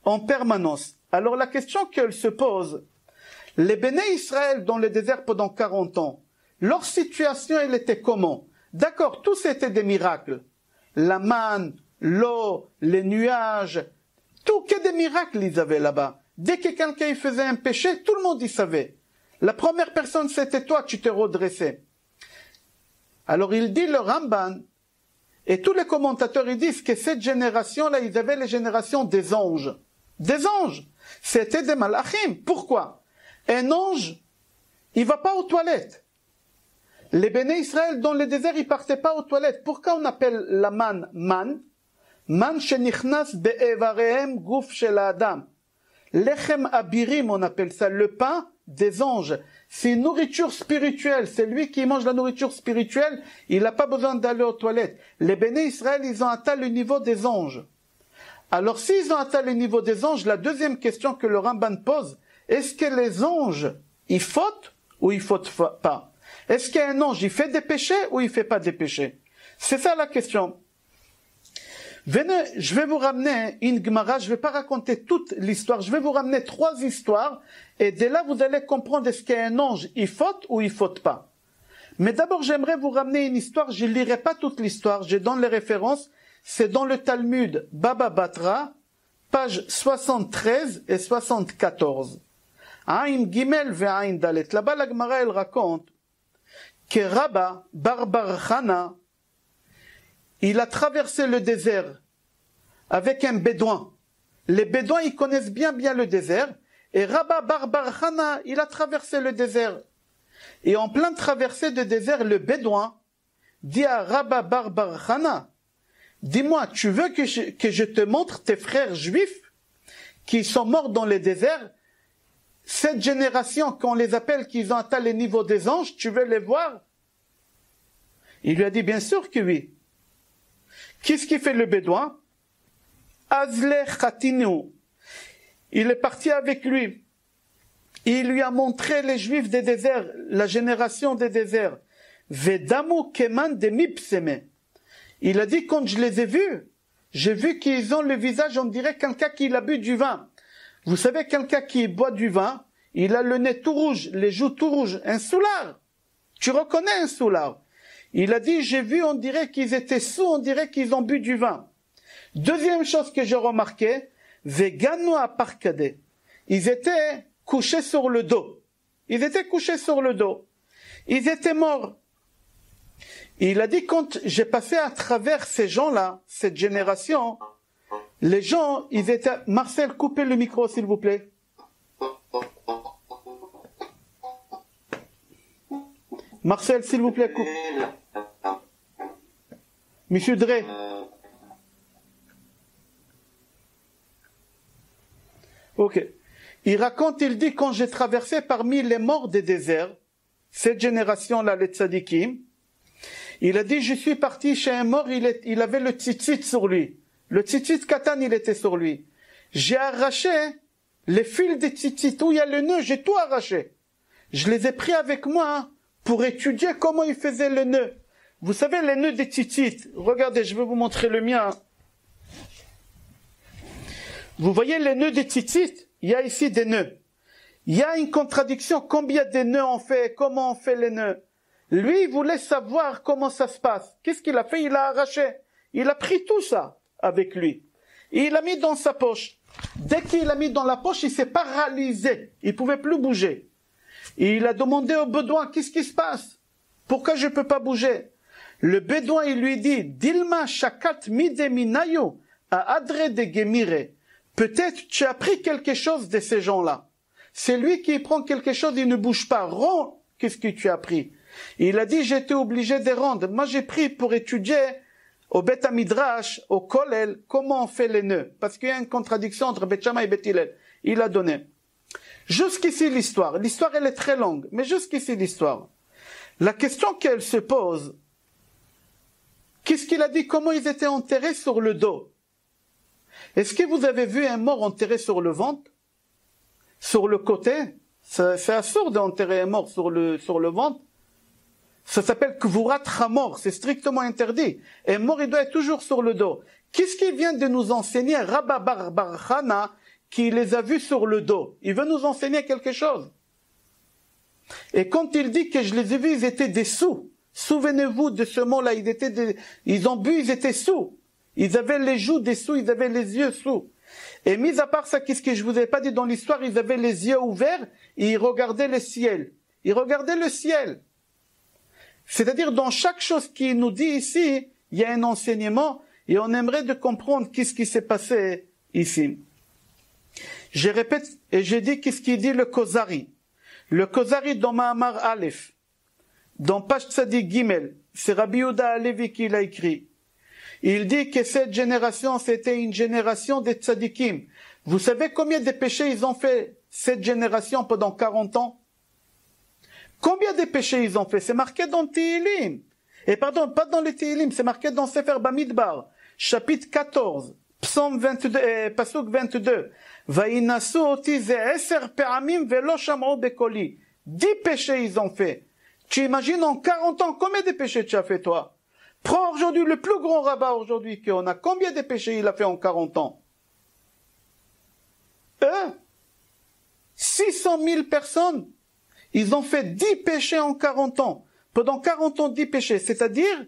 en permanence. Alors la question qu'elle se pose, les béné Israël dans le désert pendant 40 ans, leur situation, elle était comment? D'accord, tous étaient des miracles. La manne, l'eau, les nuages, tout que des miracles ils avaient là-bas. Dès que quelqu'un faisait un péché, tout le monde y savait. La première personne, c'était toi, tu t'es redressé. Alors il dit le Ramban, et tous les commentateurs ils disent que cette génération-là, ils avaient les générations des anges. Des anges. C'était des malachim. Pourquoi? Un ange, il va pas aux toilettes. Les béné Israël dans le désert, ils partaient pas aux toilettes. Pourquoi on appelle la manne man? Man shenichnas be'evarehem guf shel adam. Lechem abirim, on appelle ça, le pain des anges. C'est une nourriture spirituelle. C'est lui qui mange la nourriture spirituelle. Il n'a pas besoin d'aller aux toilettes. Les béné Israël, ils ont atteint le niveau des anges. Alors, s'ils ont atteint le niveau des anges, la deuxième question que le Ramban pose, est-ce que les anges, ils fautent ou ils fautent pas? Est-ce qu'un ange, il fait des péchés ou il fait pas des péchés? C'est ça la question. Venez, je vais vous ramener une Gemara, je ne vais pas raconter toute l'histoire, je vais vous ramener 3 histoires, et dès là vous allez comprendre est-ce qu'un ange, il faute ou il faute pas. Mais d'abord j'aimerais vous ramener une histoire, je ne lirai pas toute l'histoire, je donne les références, c'est dans le Talmud Baba Batra, page 73 et 74. Aïn Gimel ve'Aïn Dalet. Là-bas la Gemara elle raconte que Rabba Bar Chana, il a traversé le désert avec un bédouin. Les bédouins, ils connaissent bien le désert. Et Rabba Bar Chana, il a traversé le désert. Et en plein traversée de désert, le bédouin dit à Rabba Bar Chana, dis-moi, tu veux que je te montre tes frères juifs qui sont morts dans le désert? Cette génération, qu'on les appelle, qu'ils ont atteint les niveaux des anges, tu veux les voir? Il lui a dit, bien sûr que oui. Qu'est-ce qui fait le bédouin? Azle Khatinu. Il est parti avec lui. Il lui a montré les juifs des déserts, la génération des déserts. Vedamu keman de mipseme. Il a dit, quand je les ai vus, j'ai vu qu'ils ont le visage, on dirait quelqu'un qui a bu du vin. Vous savez, quelqu'un qui boit du vin, il a le nez tout rouge, les joues tout rouges, un soulard. Tu reconnais un soulard. Il a dit, j'ai vu, on dirait qu'ils étaient sous, on dirait qu'ils ont bu du vin. Deuxième chose que j'ai remarqué, vegano à parkade. Ils étaient couchés sur le dos. Ils étaient couchés sur le dos. Ils étaient morts. Il a dit, quand j'ai passé à travers ces gens-là, cette génération, les gens, ils étaient... Marcel, coupez le micro, s'il vous plaît. Marcel, s'il vous plaît, coupe. Monsieur Drey. Ok. Il raconte, il dit, quand j'ai traversé parmi les morts des déserts, cette génération-là, les tzadikim, il a dit, je suis parti chez un mort, il avait le tzitzit sur lui. Le tzitzit katan, il était sur lui. J'ai arraché les fils des tzitzit, où il y a le nœud, j'ai tout arraché. Je les ai pris avec moi pour étudier comment ils faisaient le nœud. Vous savez, les nœuds des tzitzit, regardez, je vais vous montrer le mien. Vous voyez les nœuds des tzitzit? Il y a ici des nœuds. Il y a une contradiction, combien de nœuds on fait, comment on fait les nœuds. Lui, il voulait savoir comment ça se passe. Qu'est-ce qu'il a fait? Il a arraché. Il a pris tout ça avec lui. Et il l'a mis dans sa poche. Dès qu'il l'a mis dans la poche, il s'est paralysé. Il ne pouvait plus bouger. Et il a demandé au bédouin, qu'est-ce qui se passe? Pourquoi je ne peux pas bouger? Le bédouin, il lui dit, Dilma shakat mideminayo à adre de gemire. Peut-être tu as pris quelque chose de ces gens-là. C'est lui qui prend quelque chose, il ne bouge pas. Rends, qu'est-ce que tu as pris? Et il a dit, j'étais obligé de rendre. Moi, j'ai pris pour étudier au Bet Midrash, au Kollel, comment on fait les nœuds. Parce qu'il y a une contradiction entre Bet Shammai et Bet Hillel. Il a donné. Jusqu'ici l'histoire. L'histoire, elle est très longue. Mais jusqu'ici l'histoire. La question qu'elle se pose, qu'est-ce qu'il a dit? Comment ils étaient enterrés sur le dos? Est-ce que vous avez vu un mort enterré sur le ventre? Sur le côté? C'est absurde d'enterrer un mort sur le ventre. Ça s'appelle Kvurat Hamor, c'est strictement interdit. Et mort, il doit être toujours sur le dos. Qu'est-ce qu'il vient de nous enseigner Rabba Bar Chana, qui les a vus sur le dos? Il veut nous enseigner quelque chose. Et quand il dit que je les ai vus, ils étaient des sous. Souvenez-vous de ce mot-là, ils ont bu, ils étaient sous. Ils avaient les joues des sous, ils avaient les yeux sous. Et mis à part ça, qu'est-ce que je vous ai pas dit dans l'histoire, ils avaient les yeux ouverts et ils regardaient le ciel. Ils regardaient le ciel. C'est-à-dire, dans chaque chose qu'il nous dit ici, il y a un enseignement et on aimerait de comprendre qu'est-ce qui s'est passé ici. Je répète et j'ai dit qu'est-ce qu'il dit le Kozari. Le Kozari dans Mahamar Aleph, dans Page Tzadik Gimel, c'est Rabbi Yehuda Halevi qui l'a écrit. Il dit que cette génération, c'était une génération des tzadikim. Vous savez combien de péchés ils ont fait cette génération pendant 40 ans? Combien de péchés ils ont fait? C'est marqué dans Tehillim. Et pardon, pas dans les Tehillim, c'est marqué dans Sefer Bamidbar, chapitre 14, psaume 22, pasuk 22. Va'inasu oti ze 10 pe'amim ve'lo sham'u bekoli. 10 péchés ils ont fait. Tu imagines en 40 ans, combien de péchés tu as fait toi? Prends aujourd'hui le plus grand rabbin aujourd'hui qu'on a. Combien de péchés il a fait en 40 ans? 600 000 personnes. Ils ont fait 10 péchés en 40 ans. Pendant 40 ans, 10 péchés. C'est-à-dire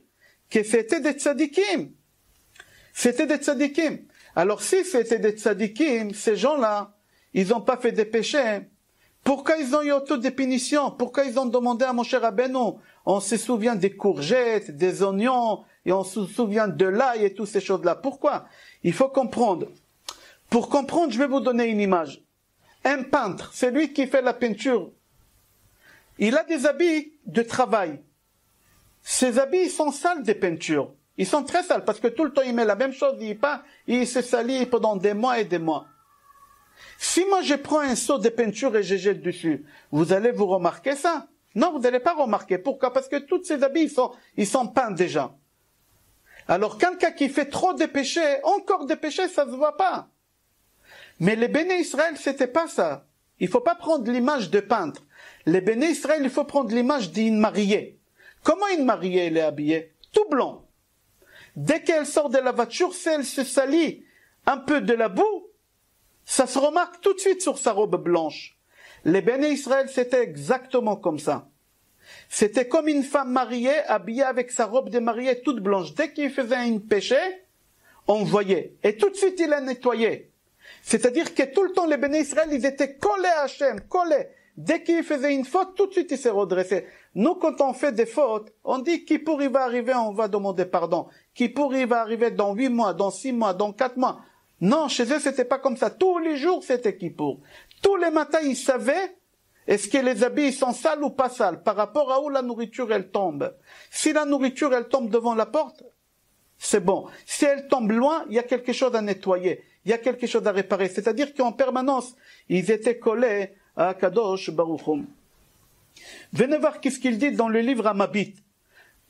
que c'était des tzadikim. C'était des tzadikim. Alors si c'était des tzadikim, ces gens-là, ils n'ont pas fait des péchés. Pourquoi ils ont eu autant de punitions? Pourquoi ils ont demandé à Moshe Rabbeinu? On se souvient des courgettes, des oignons, et on se souvient de l'ail et toutes ces choses-là. Pourquoi? Il faut comprendre. Pour comprendre, je vais vous donner une image. Un peintre, c'est lui qui fait la peinture. Il a des habits de travail. Ces habits, ils sont sales des peintures. Ils sont très sales parce que tout le temps, il met la même chose, il se salit pendant des mois et des mois. Si moi je prends un seau de peinture et je jette dessus, vous allez vous remarquer ça? Non, vous n'allez pas remarquer. Pourquoi? Parce que tous ces habits, ils sont peints déjà. Alors quelqu'un qui fait trop de péchés, encore des péchés, ça ne se voit pas. Mais les béné Israël, c'était pas ça. Il faut pas prendre l'image de peintre. Les béné Israël, il faut prendre l'image d'une mariée. Comment une mariée, elle est habillée? Tout blanc. Dès qu'elle sort de la voiture, si elle se salit un peu de la boue, ça se remarque tout de suite sur sa robe blanche. Les béné Israël, c'était exactement comme ça. C'était comme une femme mariée, habillée avec sa robe de mariée toute blanche. Dès qu'il faisait un péché, on voyait. Et tout de suite, il la nettoyait. C'est-à-dire que tout le temps, les béné Israël, ils étaient collés à Hachem, collés. Dès qu'il faisait une faute, tout de suite, il s'est redressé. Nous, quand on fait des fautes, on dit Kippour, il va arriver, on va demander pardon. Kippour, il va arriver dans 8 mois, dans 6 mois, dans 4 mois. Non, chez eux, c'était pas comme ça. Tous les jours, c'était Kippour. Tous les matins, ils savaient est-ce que les habits sont sales ou pas sales par rapport à où la nourriture, elle tombe. Si la nourriture, elle tombe devant la porte, c'est bon. Si elle tombe loin, il y a quelque chose à nettoyer. Il y a quelque chose à réparer. C'est-à-dire qu'en permanence, ils étaient collés à Kadosh Baruch Hu. Venez voir qu'est-ce qu'il dit dans le livre Amabit,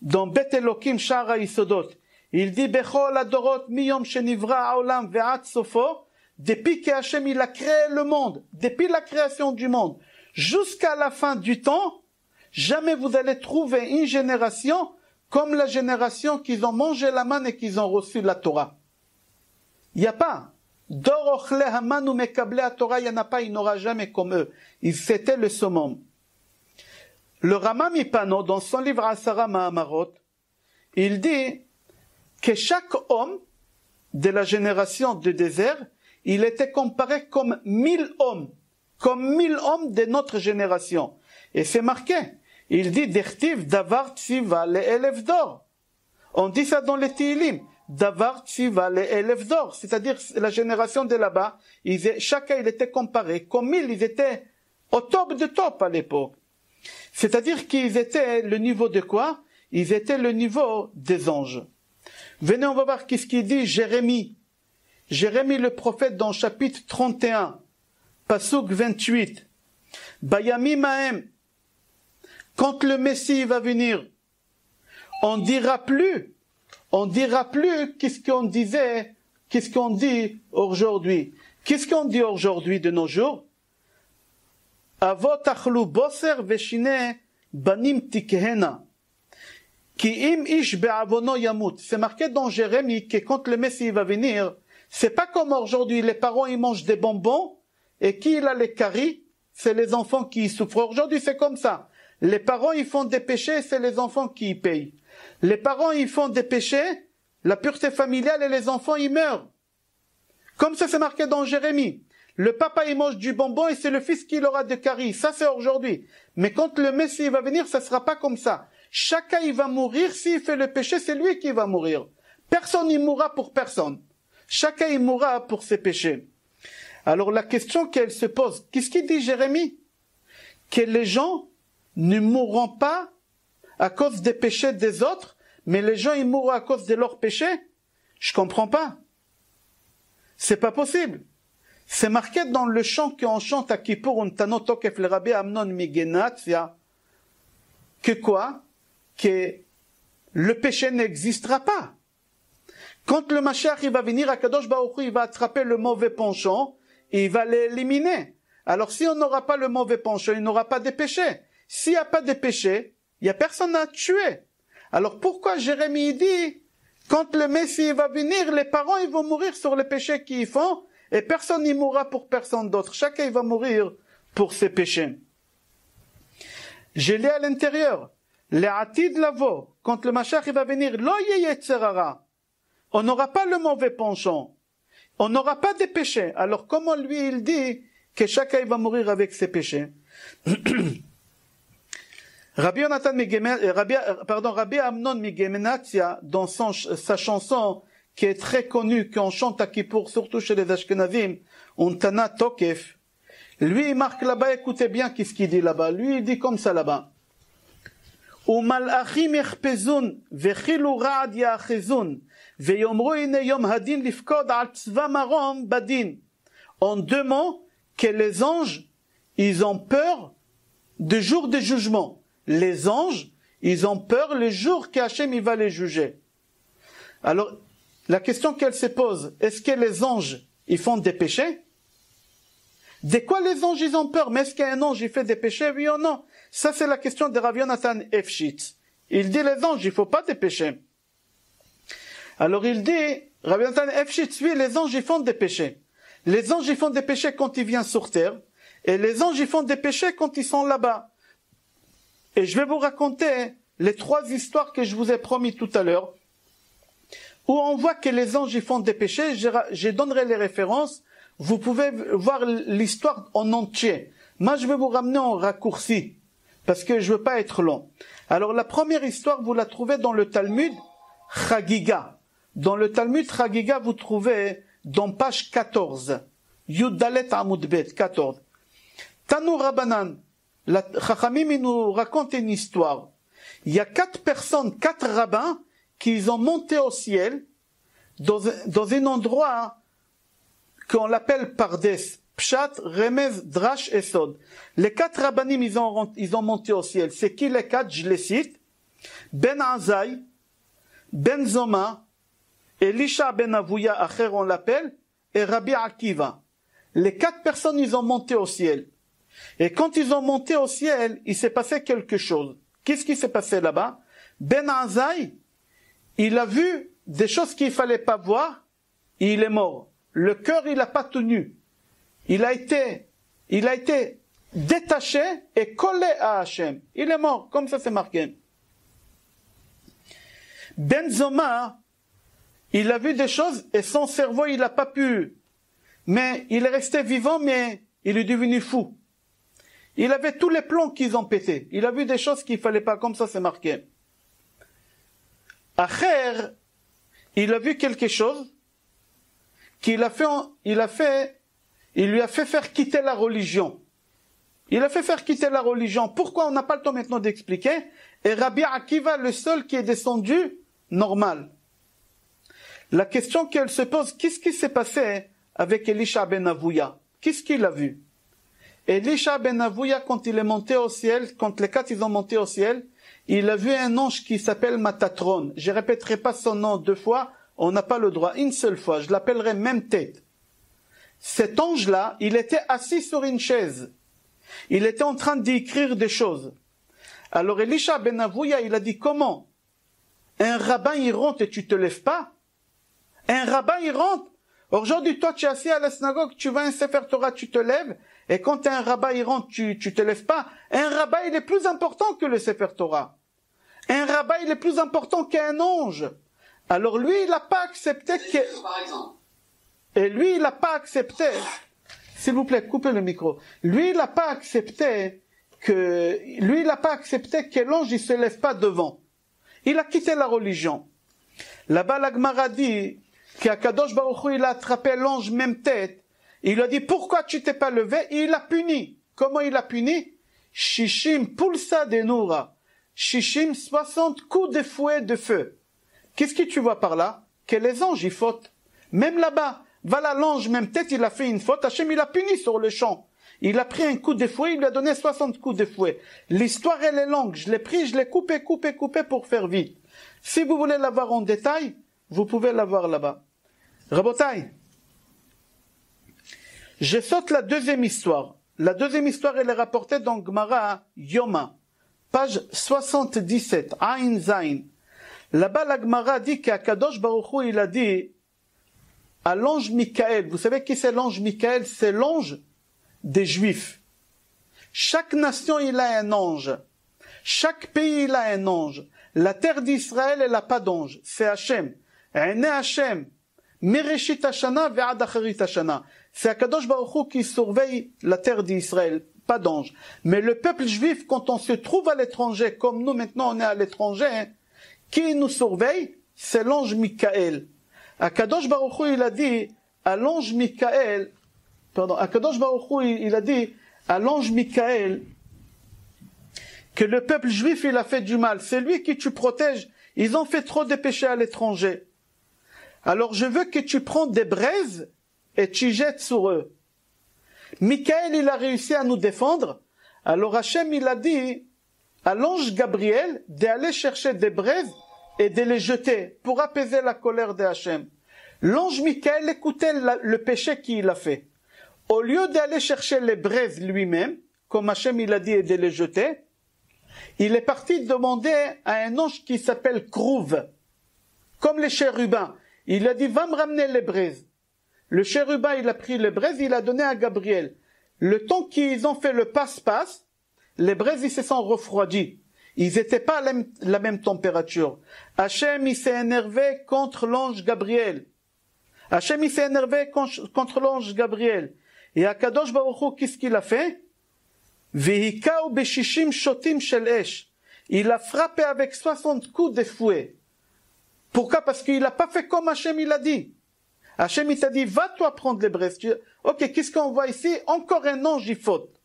dans Bet Elokim Shara Isodot. Il dit Bechol Adorot Miyom Shenivra Haolam Ve'at Sofo, depuis que Hachem il a créé le monde, depuis la création du monde, jusqu'à la fin du temps, jamais vous allez trouver une génération comme la génération qu'ils ont mangé la manne et qu'ils ont reçu la Torah. Il n'y a pas. Dor ochle haman ou mekable à Torah, il n'y en a pas, il n'aura jamais comme eux. C'était le summum. Le Rama Mipano, dans son livre Asara Mahamarot, il dit que chaque homme de la génération du désert, il était comparé comme 1000 hommes de notre génération. Et c'est marqué. Il dit, Dertiv davar tziva le elef d'or. On dit ça dans les Tehillim. Davar tziva le elef d'or. C'est-à-dire, la génération de là-bas, chacun il était comparé comme 1000, ils étaient au top de top à l'époque. C'est-à-dire qu'ils étaient le niveau de quoi? Ils étaient le niveau des anges. Venez, on va voir qu'est-ce qu'il dit Jérémie. Jérémie le prophète dans chapitre 31, pasuk 28. Bayami Mahem, quand le Messie va venir, on dira plus qu'est-ce qu'on disait, qu'est-ce qu'on dit aujourd'hui. Qu'est-ce qu'on dit aujourd'hui de nos jours? Avot achlu boser veshine banim tikehena. Ki im ish be'avono yamut. C'est marqué dans Jérémie que quand le Messie va venir, c'est pas comme aujourd'hui, les parents ils mangent des bonbons et qui il a les caries, c'est les enfants qui souffrent. Aujourd'hui c'est comme ça. Les parents ils font des péchés, c'est les enfants qui y payent. Les parents ils font des péchés, la pureté familiale et les enfants ils meurent. Comme ça c'est marqué dans Jérémie. Le papa il mange du bonbon et c'est le fils qui aura des caries. Ça c'est aujourd'hui. Mais quand le Messie va venir, ça sera pas comme ça. Chacun il va mourir, s'il fait le péché, c'est lui qui va mourir. Personne il mourra pour personne. Chacun il mourra pour ses péchés. Alors la question qu'elle se pose, qu'est-ce qu'il dit Jérémie? Que les gens ne mourront pas à cause des péchés des autres, mais les gens ils mourront à cause de leurs péchés? Je comprends pas. C'est pas possible. C'est marqué dans le chant qu'on chante à Kippour, un tano tokef le Rabbi Amnon migenatia, que quoi? Que le péché n'existera pas. Quand le Mashiach il va venir, Akadosh Baruch Hu, il va attraper le mauvais penchant et il va l'éliminer. Alors si on n'aura pas le mauvais penchant, il n'aura pas de péché. S'il n'y a pas de péché, il n'y a personne à tuer. Alors pourquoi Jérémie dit, quand le Messie va venir, les parents ils vont mourir sur les péchés qu'ils font et personne n'y mourra pour personne d'autre. Chacun il va mourir pour ses péchés. Je l'ai à l'intérieur. Les atid lavo, quand le Mashiach il va venir, lo yeyetzerara. On n'aura pas le mauvais penchant. On n'aura pas de péchés. Alors comment lui il dit que chacun il va mourir avec ses péchés? Rabbi Amnon Migemenatia, dans sa chanson qui est très connue, qu'on chante à Kippour, surtout chez les Ashkenazim, Untana Tokef, lui il marque là-bas, écoutez bien qu'est-ce qu'il dit là-bas. Lui il dit comme ça là-bas. ומלאכים יחפזון וחילו רעד יאחזון ויאמרו הנה יום הדין לפקוד על צבא מרום בדין. En deux mots, que les anges, ils ont peur du jour du jugement. Les anges, ils ont peur le jour qu'Hachem il va les juger. Alors, la question qu'elle se pose, est-ce que les anges, ils font des péchés? De quoi les anges, ils ont peur? Mais est-ce qu'un ange, il fait des péchés, oui ou non? Ça, c'est la question de Rav Yonatan Efshitz. Il dit les anges, il ne faut pas des péchés. Alors il dit, Rav Yonatan Efshitz, oui, les anges, ils font des péchés. Les anges, ils font des péchés quand ils viennent sur terre, et les anges, ils font des péchés quand ils sont là-bas. Et je vais vous raconter les 3 histoires que je vous ai promis tout à l'heure, où on voit que les anges, ils font des péchés. Je donnerai les références. Vous pouvez voir l'histoire en entier. Moi, je vais vous ramener en raccourci, parce que je veux pas être long. Alors, la première histoire, vous la trouvez dans le Talmud Chagiga. Dans le Talmud Chagiga, vous trouvez dans page 14. Yuddalet Amud Bet, 14. Tanu Rabbanan, la Chachamim, il nous raconte une histoire. Il y a 4 personnes, 4 rabbins, qui ont monté au ciel, dans un endroit qu'on l'appelle Pardes. Pshat, Remez, Drash et Sod. Les 4 rabbanim, ils ont monté au ciel. C'est qui les 4? Je les cite. Ben Azaï, Ben Zoma, Elisha Ben Avouya, Acher on l'appelle, et Rabbi Akiva. Les 4 personnes, ils ont monté au ciel. Et quand ils ont monté au ciel, il s'est passé quelque chose. Qu'est-ce qui s'est passé là-bas? Ben Azaï, il a vu des choses qu'il fallait pas voir, et il est mort. Le cœur, il n'a pas tenu. Il a été détaché et collé à Hachem. Il est mort, comme ça c'est marqué. Ben Zoma, il a vu des choses et son cerveau, il n'a pas pu. Mais il est resté vivant, mais il est devenu fou. Il avait tous les plombs qu'ils ont pétés. Il a vu des choses qu'il ne fallait pas, comme ça c'est marqué. Acher, il a vu quelque chose il lui a fait faire quitter la religion. Il a fait faire quitter la religion. Pourquoi? On n'a pas le temps maintenant d'expliquer. Et Rabbi Akiva, le seul qui est descendu, normal. La question qu'elle se pose, qu'est-ce qui s'est passé avec Elisha ben Avouya? Qu'est-ce qu'il a vu? Elisha ben Avouya, quand il est monté au ciel, quand les 4 ils ont monté au ciel, il a vu un ange qui s'appelle Matatron. Je ne répéterai pas son nom 2 fois, on n'a pas le droit. Une seule fois, je l'appellerai même tête. Cet ange-là, il était assis sur une chaise. Il était en train d'écrire des choses. Alors Elisha ben Avouya, il a dit comment? Un rabbin, il rentre et tu te lèves pas. Un rabbin, il rentre. Aujourd'hui, toi, tu es assis à la synagogue, tu vas à un Sefer Torah, tu te lèves. Et quand un rabbin, il rentre, tu te lèves pas. Un rabbin, il est plus important que le Sefer Torah. Un rabbin, il est plus important qu'un ange. Alors lui, il n'a pas accepté que... Par exemple. Et lui, il n'a pas accepté... S'il vous plaît, coupez le micro. Lui, il n'a pas accepté que l'ange, il se lève pas devant. Il a quitté la religion. Là-bas, la Gemara dit qu'Akadosh Baruch Hu, il a attrapé l'ange même tête. Il lui a dit, pourquoi tu t'es pas levé? Et il a puni. Comment il a puni? Shishim pulsa de noura. Shishim, 60 coups de fouet de feu. Qu'est-ce que tu vois par là? Que les anges, ils fautent. Même là-bas, voilà l'ange même tête, il a fait une faute. Hachem, il a puni sur le champ. Il a pris un coup de fouet, il lui a donné 60 coups de fouet. L'histoire, elle est longue. Je l'ai pris, je l'ai coupé pour faire vite. Si vous voulez la voir en détail, vous pouvez la voir là-bas. Rabotai, je saute la deuxième histoire. La deuxième histoire, elle est rapportée dans Gemara Yoma, page 77, Ain Zain. Là-bas, la Gemara dit qu'Akadosh Baruch Hu, il a dit à l'ange Michael. Vous savez qui c'est l'ange Michael? C'est l'ange des Juifs. Chaque nation, il a un ange. Chaque pays, il a un ange. La terre d'Israël, elle n'a pas d'ange. C'est Hachem. Ene Hachem. Mereshit Hashana ve'ad acharit Hashana. C'est Akadosh Baruch Hu qui surveille la terre d'Israël. Pas d'ange. Mais le peuple juif, quand on se trouve à l'étranger, comme nous maintenant on est à l'étranger, qui nous surveille? C'est l'ange Michael. Akadosh Baruch Hu, il a dit à l'ange Michael, Akadosh Baruch Hu, il a dit à l'ange Michael que le peuple juif, il a fait du mal. C'est lui qui tu protèges. Ils ont fait trop de péchés à l'étranger. Alors je veux que tu prends des braises et tu jettes sur eux. Michael, il a réussi à nous défendre. Alors Hachem, il a dit à l'ange Gabriel d'aller chercher des braises et de les jeter pour apaiser la colère de Hachem. L'ange Michael écoutait le péché qu'il a fait. Au lieu d'aller chercher les braises lui-même, comme Hachem il a dit, et de les jeter, il est parti demander à un ange qui s'appelle Krouv, comme les chérubins. Il a dit, va me ramener les braises. Le chérubin, il a pris les braises, il a donné à Gabriel. Le temps qu'ils ont fait le passe-passe, les braises, ils se sont refroidis. Ils n'étaient pas à la même température. Hachem, il s'est énervé contre l'ange Gabriel. Hachem, il s'est énervé contre l'ange Gabriel. Et Akadosh Baruch Hu, qu'est-ce qu'il a fait? Vehikao beshishim shotim shel esh. Il a frappé avec 60 coups de fouet. Pourquoi? Parce qu'il n'a pas fait comme Hachem il a dit. Hachem il t'a dit, va toi prendre les braises. Ok, qu'est-ce qu'on voit ici? Encore un ange il faute.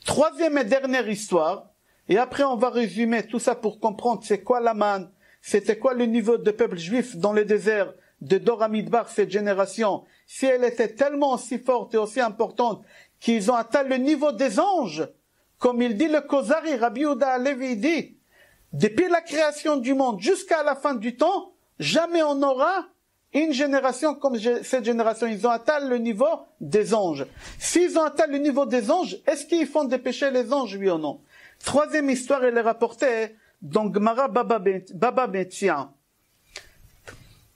Troisième et dernière histoire. Et après on va résumer tout ça pour comprendre c'est quoi la manne, c'était quoi le niveau de peuple juif dans le désert de Dor Hamidbar, cette génération. Si elle était tellement aussi forte et aussi importante qu'ils ont atteint le niveau des anges, comme il dit le Kozari, Rabbi Yehuda Halevi dit, depuis la création du monde jusqu'à la fin du temps, jamais on aura une génération comme cette génération. Ils ont atteint le niveau des anges. S'ils ont atteint le niveau des anges, est-ce qu'ils font des péchés les anges, oui ou non? Troisième histoire, elle est rapportée dans Gemara Baba Metzia.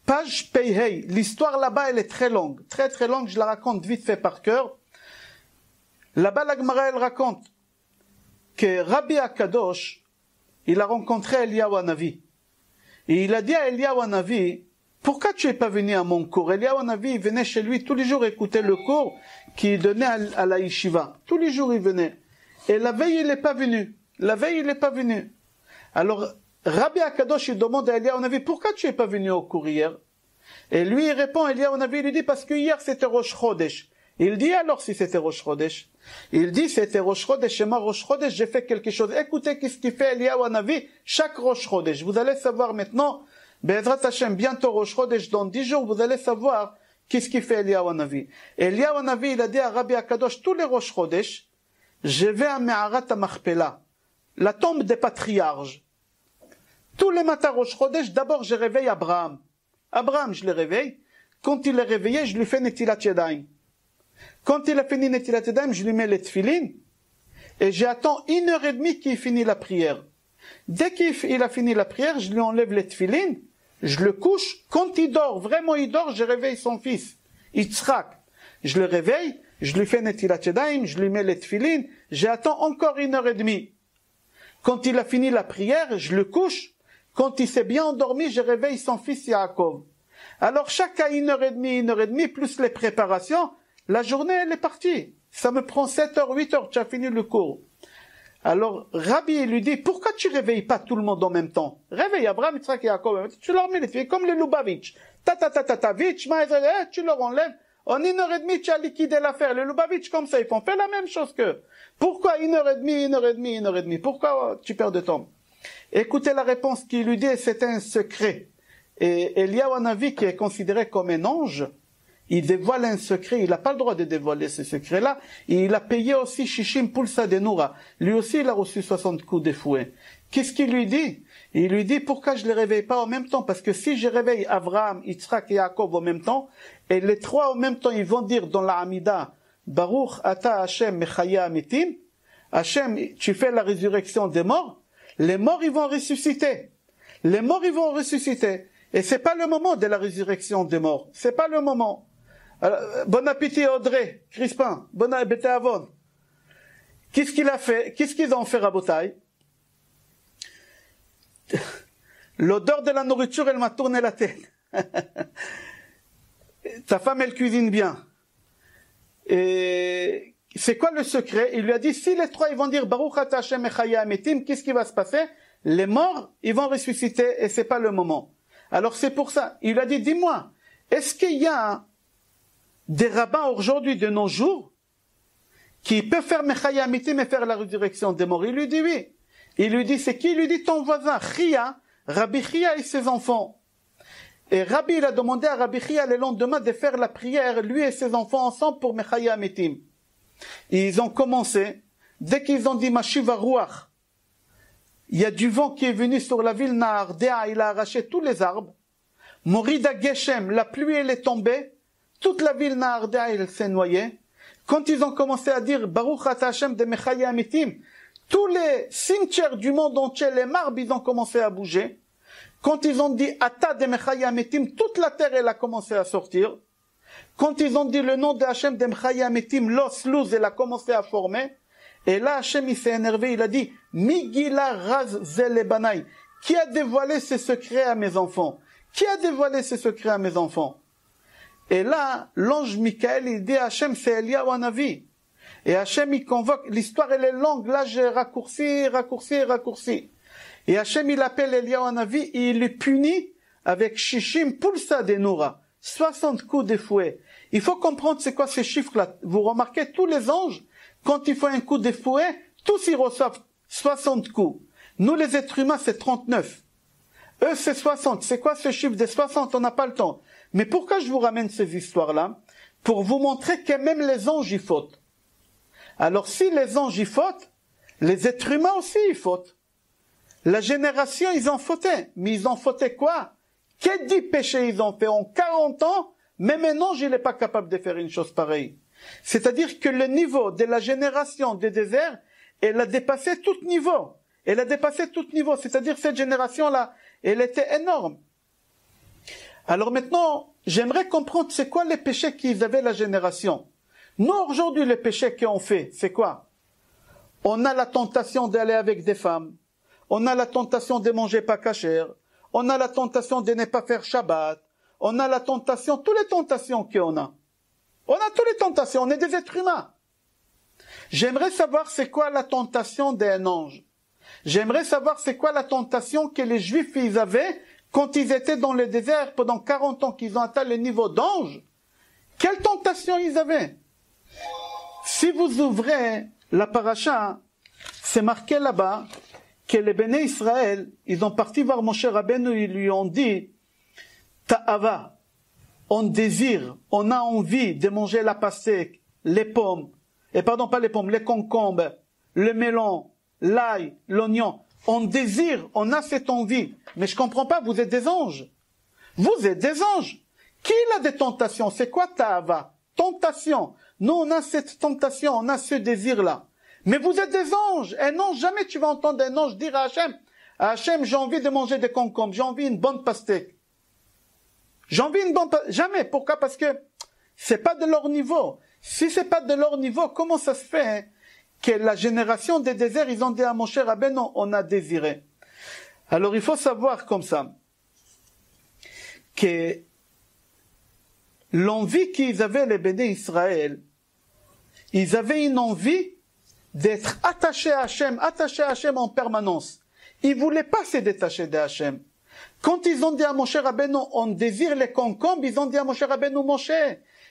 Page Peihei. L'histoire là-bas, elle est très longue. Très très longue, je la raconte vite fait par cœur. Là-bas, la Gemara, elle raconte que Rabbi Akadosh, il a rencontré Eliyahu Hanavi. Et il a dit à Eliyahu Hanavi, pourquoi tu n'es pas venu à mon cours? Eliyahu Hanavi, il venait chez lui tous les jours écouter le cours qu'il donnait à la yeshiva. Tous les jours, il venait. Et la veille, il n'est pas venu. La veille, il n'est pas venu. Alors, Rabbi Akadosh, il demande à Eliyahu Hanavi, pourquoi tu n'es pas venu au cours hier? Et lui, il répond, Eliyahu Hanavi, il lui dit, parce que hier, c'était Rosh Chodesh. Il dit alors si c'était Rosh Chodesh. Il dit, c'était Rosh Chodesh, et moi, Rosh Chodesh, j'ai fait quelque chose. Écoutez, qu'est-ce qu'il fait Eliyahu Hanavi chaque Rosh Chodesh. Vous allez savoir maintenant, Be'ezrat Hashem, bientôt Rosh Chodesh, dans 10 jours, vous allez savoir qu'est-ce qu'il fait Eliyahu Hanavi. Eliyahu Hanavi, il a dit à Rabbi Akadosh, tous les Rosh Chodesh, je vais à Me'arat HaMachpelah, la tombe des patriarches. Tous les matins Rosh Chodesh, d'abord je réveille Abraham. Abraham, je le réveille. Quand il est réveillé, je lui fais Netilat Yadayim. Quand il a fini Netilat Yadayim, je lui mets les tefilines. Et j'attends 1h30 qu'il finit la prière. Dès qu'il a fini la prière, je lui enlève les tefilin, je le couche. Quand il dort, vraiment il dort, je réveille son fils, Yitzhak. Je le réveille, je lui fais Netilat Yadayim, je lui mets les tefilin, j'attends encore 1h30. Quand il a fini la prière, je le couche. Quand il s'est bien endormi, je réveille son fils Yaakov. Alors chaque 1h30, plus les préparations, la journée elle est partie. Ça me prend 7h, 8h, tu as fini le cours. Alors Rabbi lui dit, pourquoi tu réveilles pas tout le monde en même temps? Réveille Abraham, Yitzhak et Yaakov, tu leur mets les filles comme les Lubavitch. Tu leur enlèves. En 1h30, tu as liquidé l'affaire. Les Lubavitch comme ça, ils font faire la même chose qu'eux. Pourquoi 1h30? Pourquoi tu perds de temps? Écoutez la réponse qu'il lui dit, c'est un secret. Et Eliyahu Hanavi, qui est considéré comme un ange, il dévoile un secret, il n'a pas le droit de dévoiler ce secret-là. Il a payé aussi Shishim Pulsa de Noura. Lui aussi, il a reçu 60 coups de fouet. Qu'est-ce qu'il lui dit? Il lui dit, pourquoi je ne les réveille pas en même temps? Parce que si je réveille Abraham, Yitzhak et Yaakov en même temps, et les trois en même temps, ils vont dire dans la Hamida, Baruch Ata Hashem Mechaya Amitim, Hashem, tu fais la résurrection des morts, les morts, ils vont ressusciter. Les morts, ils vont ressusciter. Et c'est pas le moment de la résurrection des morts. C'est pas le moment. Alors, bon appétit Audrey, Crispin, bon appétit Avon. Qu'est-ce qu'il a fait? Qu'est-ce qu'ils ont fait, Rabotai? L'odeur de la nourriture, elle m'a tourné la tête. Ta femme, elle cuisine bien. Et c'est quoi le secret? Il lui a dit, si les trois, ils vont dire, Baruch Ata Hashem Echaya Ametim, qu'est-ce qui va se passer? Les morts, ils vont ressusciter, et c'est pas le moment. Alors c'est pour ça. Il lui a dit, dis-moi, est-ce qu'il y a des rabbins aujourd'hui de nos jours qui peuvent faire Mechaya Ametim et faire la résurrection des morts? Il lui dit oui. Il lui dit, c'est qui? Il lui dit ton voisin, Chia, Rabbi Chia et ses enfants. Et Rabbi, il a demandé à Rabbi Chia le lendemain de faire la prière, lui et ses enfants ensemble pour Mechaya Ametim. Et ils ont commencé, dès qu'ils ont dit Mashiva Ruach, il y a du vent qui est venu sur la ville Nahardea, il a arraché tous les arbres. Morida Geshem, la pluie elle est tombée, toute la ville Nahardea elle s'est noyée. Quand ils ont commencé à dire Baruch Ata Hashem de Mechaya Ametim, tous les cimetières du monde entier, les marbres, ils ont commencé à bouger. Quand ils ont dit Ata de Mechaya Ametim, toute la terre elle a commencé à sortir. Quand ils ont dit le nom de Hashem de Mechaya Ametim, l'os louz, elle a commencé à former. Et là, Hashem, il s'est énervé, il a dit, Migila Raz Zelebanai, qui a dévoilé ses secrets à mes enfants? Qui a dévoilé ses secrets à mes enfants? Et là, l'ange Michael, il dit à Hashem, c'est Eliyahu Hanavi. Et Hashem, il convoque, l'histoire, elle est longue, là, j'ai raccourci. Et Hashem, il appelle Eliyahu Hanavi, et il le punit avec Shishim Pulsa de Noura, 60 coups de fouet. Il faut comprendre c'est quoi ces chiffres-là. Vous remarquez, tous les anges, quand ils font un coup de fouet, tous ils reçoivent 60 coups. Nous, les êtres humains, c'est 39. Eux, c'est 60. C'est quoi ce chiffre de 60? On n'a pas le temps. Mais pourquoi je vous ramène ces histoires-là? Pour vous montrer que même les anges y fautent. Alors, si les anges y fautent, les êtres humains aussi y fautent. La génération, ils ont fauté. Mais ils ont fauté quoi? Quel dit péché ils ont fait en 40 ans? Même un ange, il n'est pas capable de faire une chose pareille. C'est-à-dire que le niveau de la génération des déserts, elle a dépassé tout niveau. Elle a dépassé tout niveau. C'est-à-dire cette génération-là, elle était énorme. Alors maintenant, j'aimerais comprendre c'est quoi les péchés qu'ils avaient la génération. Nous, aujourd'hui, les péchés qu'on fait, c'est quoi? On a la tentation d'aller avec des femmes. On a la tentation de manger pas cachère. On a la tentation de ne pas faire Shabbat. On a la tentation, toutes les tentations qu'on a. On a toutes les tentations, on est des êtres humains. J'aimerais savoir c'est quoi la tentation d'un ange. J'aimerais savoir c'est quoi la tentation que les Juifs ils avaient quand ils étaient dans le désert pendant 40 ans qu'ils ont atteint le niveau d'ange. Quelle tentation ils avaient? Si vous ouvrez la paracha, c'est marqué là-bas que les béné Israël, ils ont parti voir Moshe Rabbeinu, ils lui ont dit Ta'ava. On désire, on a envie de manger la pastèque, les pommes, et pardon, pas les pommes, les concombres, le melon, l'ail, l'oignon. On désire, on a cette envie. Mais je comprends pas, vous êtes des anges. Vous êtes des anges. Qui a des tentations? C'est quoi ta'ava? Tentation. Nous, on a cette tentation, on a ce désir-là. Mais vous êtes des anges. Un ange, jamais tu vas entendre un ange dire à Hachem, Hachem, j'ai envie de manger des concombres, j'ai envie d'une bonne pastèque. J'ai envie d'une bonne pastèque. Jamais. Pourquoi? Parce que c'est pas de leur niveau. Si c'est pas de leur niveau, comment ça se fait que la génération des déserts, ils ont dit à Moshe Rabbeinu, on a désiré. Alors il faut savoir comme ça, que l'envie qu'ils avaient les béné Israël, ils avaient une envie d'être attachés à Hachem en permanence. Ils ne voulaient pas se détacher de Hachem. Quand ils ont dit à Moshe Rabbeinu, on désire les concombres, ils ont dit à Moshe Rabbeinu, Moshe,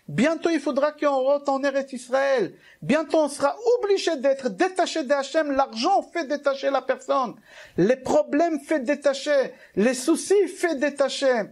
bientôt il faudra qu'on rentre en Eretz Israël. Bientôt on sera obligé d'être détaché de Hachem. L'argent fait détacher la personne. Les problèmes fait détacher. Les soucis fait détacher.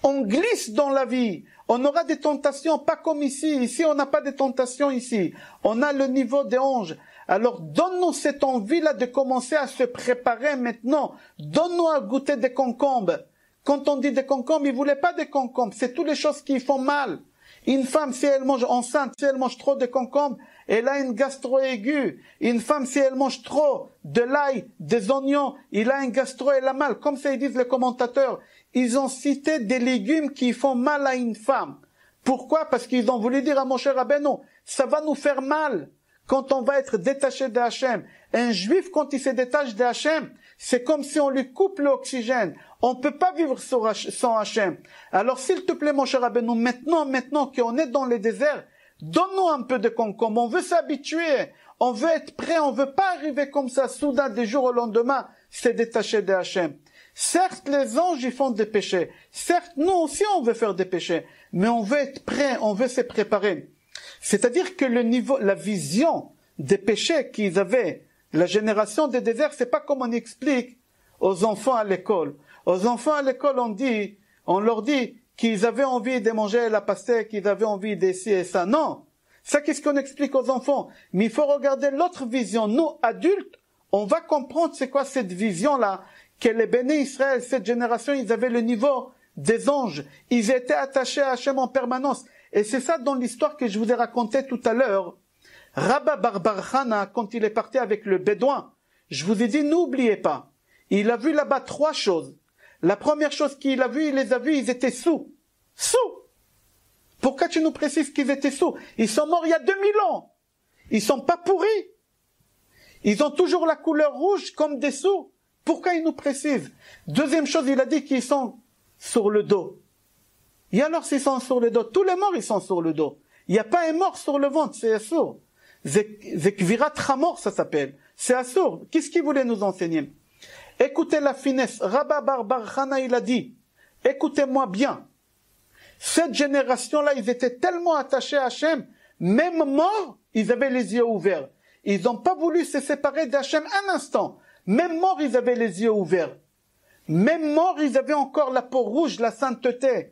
On glisse dans la vie. On aura des tentations, pas comme ici. Ici, on n'a pas de tentations ici. On a le niveau des anges. Alors, donne-nous cette envie-là de commencer à se préparer maintenant. Donne-nous à goûter des concombres. Quand on dit des concombres, ils ne voulaient pas des concombres. C'est toutes les choses qui font mal. Une femme, si elle mange enceinte, si elle mange trop de concombres, elle a une gastro aiguë. Une femme, si elle mange trop de l'ail, des oignons, il a une gastro, elle a mal. Comme ça, ils disent les commentateurs. Ils ont cité des légumes qui font mal à une femme. Pourquoi? Parce qu'ils ont voulu dire à Moshe Rabbeinu, ça va nous faire mal quand on va être détaché de Hachem. Un juif, quand il se détache de Hachem, c'est comme si on lui coupe l'oxygène. On ne peut pas vivre sans Hachem. Alors s'il te plaît, Moshe Rabbeinu, maintenant qu'on est dans les déserts, donne-nous un peu de concombre. On veut s'habituer. On veut être prêt. On ne veut pas arriver comme ça, soudain, du jour au lendemain, se détacher de Hachem. Certes, les anges, ils font des péchés. Certes, nous aussi, on veut faire des péchés. Mais on veut être prêt, on veut se préparer. C'est-à-dire que le niveau, la vision des péchés qu'ils avaient, la génération des déserts, c'est pas comme on explique aux enfants à l'école. Aux enfants à l'école, on leur dit qu'ils avaient envie de manger la pastèque, qu'ils avaient envie de ci et ça. Non. Ça, qu'est-ce qu'on explique aux enfants? Mais il faut regarder l'autre vision. Nous, adultes, on va comprendre c'est quoi cette vision-là, que les béné Israël, cette génération, ils avaient le niveau des anges. Ils étaient attachés à Hachem en permanence. Et c'est ça dans l'histoire que je vous ai raconté tout à l'heure. Rabba Bar Chana, quand il est parti avec le bédouin, je vous ai dit, n'oubliez pas, il a vu là-bas 3 choses. La première chose qu'il a vue, il les a vus, ils étaient sous. Sous! Pourquoi tu nous précises qu'ils étaient sous? Ils sont morts il y a 2000 ans. Ils sont pas pourris. Ils ont toujours la couleur rouge comme des sous. Pourquoi il nous précise? Deuxième chose, il a dit qu'ils sont sur le dos. Et alors s'ils sont sur le dos, tous les morts ils sont sur le dos. Il n'y a pas un mort sur le ventre, c'est assourd. Zekvirat Hamor ça s'appelle. C'est assourd. Qu'est-ce qu'il voulait nous enseigner? Écoutez la finesse. Rabba Bar Chana il a dit, écoutez-moi bien. Cette génération-là, ils étaient tellement attachés à Hachem, même morts, ils avaient les yeux ouverts. Ils n'ont pas voulu se séparer d'Hachem un instant. Même morts, ils avaient les yeux ouverts. Même morts, ils avaient encore la peau rouge, la sainteté.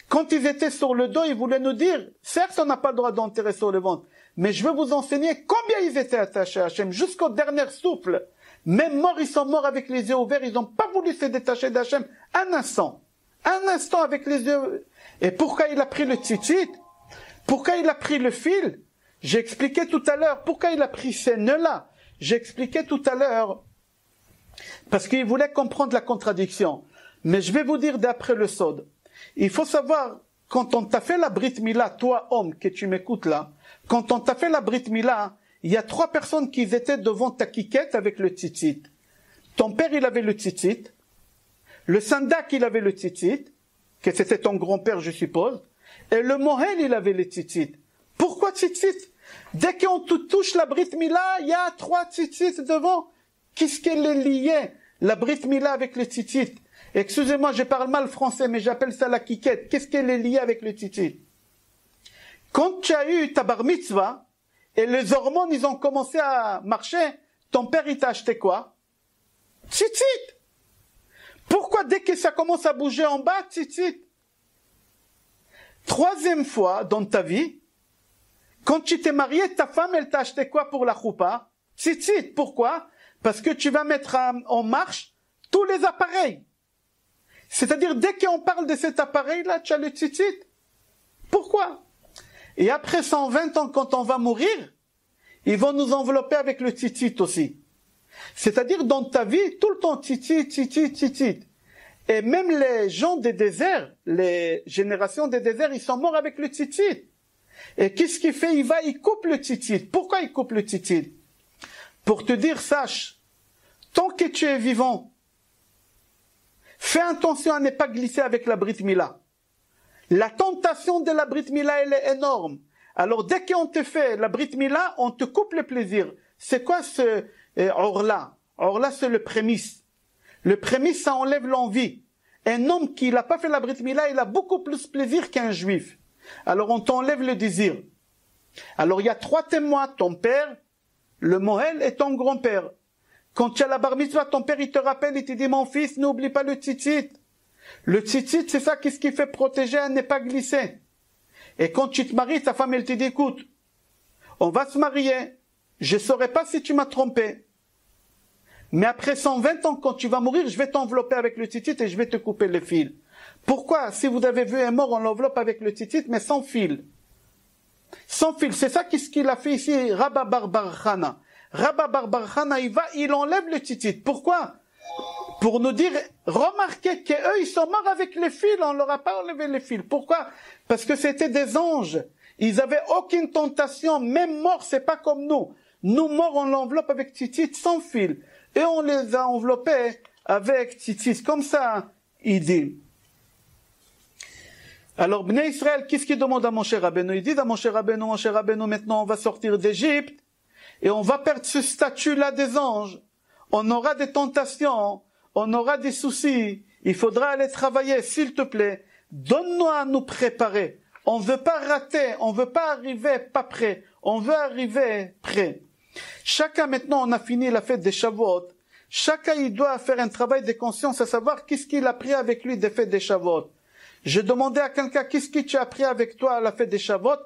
Quand ils étaient sur le dos, ils voulaient nous dire, certes, on n'a pas le droit d'enterrer sur le ventre, mais je veux vous enseigner combien ils étaient attachés à Hachem, jusqu'au dernier souffle. Même morts, ils sont morts avec les yeux ouverts, ils n'ont pas voulu se détacher d'Hachem un instant. Un instant avec les yeux. Et pourquoi il a pris le tzitzit? Pourquoi il a pris le fil? J'ai expliqué tout à l'heure. Pourquoi il a pris ces nœuds-là? J'ai expliqué tout à l'heure. Parce qu'il voulait comprendre la contradiction. Mais je vais vous dire d'après le Sod. Il faut savoir, quand on t'a fait la Brit Mila, toi homme que tu m'écoutes là, quand on t'a fait la Brit Mila, il y a 3 personnes qui étaient devant ta quiquette avec le tzitzit. Ton père, il avait le tzitzit. Le sandak, il avait le tzitzit, que c'était ton grand-père, je suppose. Et le mohel, il avait le tzitzit. Pourquoi tzitzit? Dès qu'on te touche la Brit Mila, il y a 3 tzitzit devant. Qu'est-ce qu'elle est liée, la Brit Mila avec le tzitzit? Excusez-moi, je parle mal français, mais j'appelle ça la quiquette. Qu'est-ce qu'elle est liée avec le tzitzit? Quand tu as eu ta bar mitzvah, et les hormones, ils ont commencé à marcher, ton père, il t'a acheté quoi? Tzitzit! Pourquoi dès que ça commence à bouger en bas, tzitzit? 3e fois dans ta vie, quand tu t'es marié, ta femme, elle t'a acheté quoi pour la choupa? Tzitzit. Pourquoi? Parce que tu vas mettre en marche tous les appareils. C'est-à-dire, dès qu'on parle de cet appareil-là, tu as le tzitzit. Pourquoi? Et après 120 ans, quand on va mourir, ils vont nous envelopper avec le tzitzit aussi. C'est-à-dire dans ta vie, tout le temps, tzitzit. Et même les gens des déserts, les générations des déserts, ils sont morts avec le tzitzit. Et qu'est-ce qu'il fait? Il coupe le tzitzit. Pourquoi il coupe le tzitzit? Pour te dire, sache, tant que tu es vivant, fais attention à ne pas glisser avec la Brit Mila. La tentation de la Brit Mila, elle est énorme. Alors dès qu'on te fait la Brit Mila, on te coupe le plaisir. C'est quoi ce Orla? Orla, c'est le prémisse. Le prémisse, ça enlève l'envie. Un homme qui n'a pas fait la Brit Mila, il a beaucoup plus plaisir qu'un juif. Alors on t'enlève le désir. Alors il y a 3 témoins, ton père, le Mohel et ton grand-père. Quand tu as la bar mitzvah, ton père il te rappelle, il te dit mon fils, n'oublie pas le tzitzit. Le tzitzit, c'est ça qu'est-ce qui fait protéger à ne pas glisser. Et quand tu te maries, ta femme elle te dit écoute, on va se marier, je ne saurais pas si tu m'as trompé. Mais après 120 ans, quand tu vas mourir, je vais t'envelopper avec le tzitzit et je vais te couper le fil. Pourquoi? Si vous avez vu un mort, on l'enveloppe avec le tzitzit, mais sans fil. Sans fil. C'est ça qu'est-ce qu'il a fait ici, Rabba Bar Chana. Rabba Bar Chana, il enlève le tzitzit. Pourquoi? Pour nous dire, remarquez qu'eux, ils sont morts avec les fils, on leur a pas enlevé les fils. Pourquoi? Parce que c'était des anges. Ils avaient aucune tentation, même morts, c'est pas comme nous. Nous, morts, on l'enveloppe avec tzitzit sans fil. Et on les a enveloppés avec tzitzit. Comme ça, il dit. Alors, Bnei Israël, qu'est-ce qu'il demande à Moshe Rabbeinu? Il dit à Moshe Rabbeinu, maintenant on va sortir d'Égypte et on va perdre ce statut-là des anges. On aura des tentations, on aura des soucis, il faudra aller travailler, s'il te plaît. Donne-nous à nous préparer. On ne veut pas rater, on ne veut pas arriver pas prêt, on veut arriver prêt. Chacun maintenant, on a fini la fête des Shavuot. Chacun, il doit faire un travail de conscience à savoir qu'est-ce qu'il a pris avec lui des fêtes des Shavuot. J'ai demandé à quelqu'un, qu'est-ce que tu as pris avec toi à la fête des Shavuot?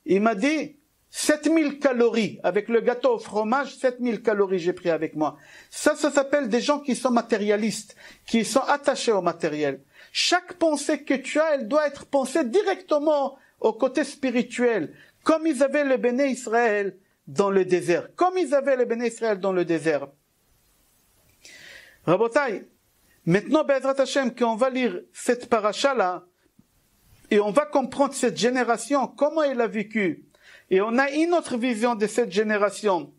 Il m'a dit, 7000 calories. Avec le gâteau au fromage, 7000 calories j'ai pris avec moi. Ça s'appelle des gens qui sont matérialistes, qui sont attachés au matériel. Chaque pensée que tu as, elle doit être pensée directement au côté spirituel. Comme ils avaient le Béné Israël dans le désert. Comme ils avaient le Béné Israël dans le désert. Rabotai, maintenant, Be'ezrat Hashem, qu'on va lire cette paracha-là, et on va comprendre cette génération, comment elle a vécu. Et on a une autre vision de cette génération.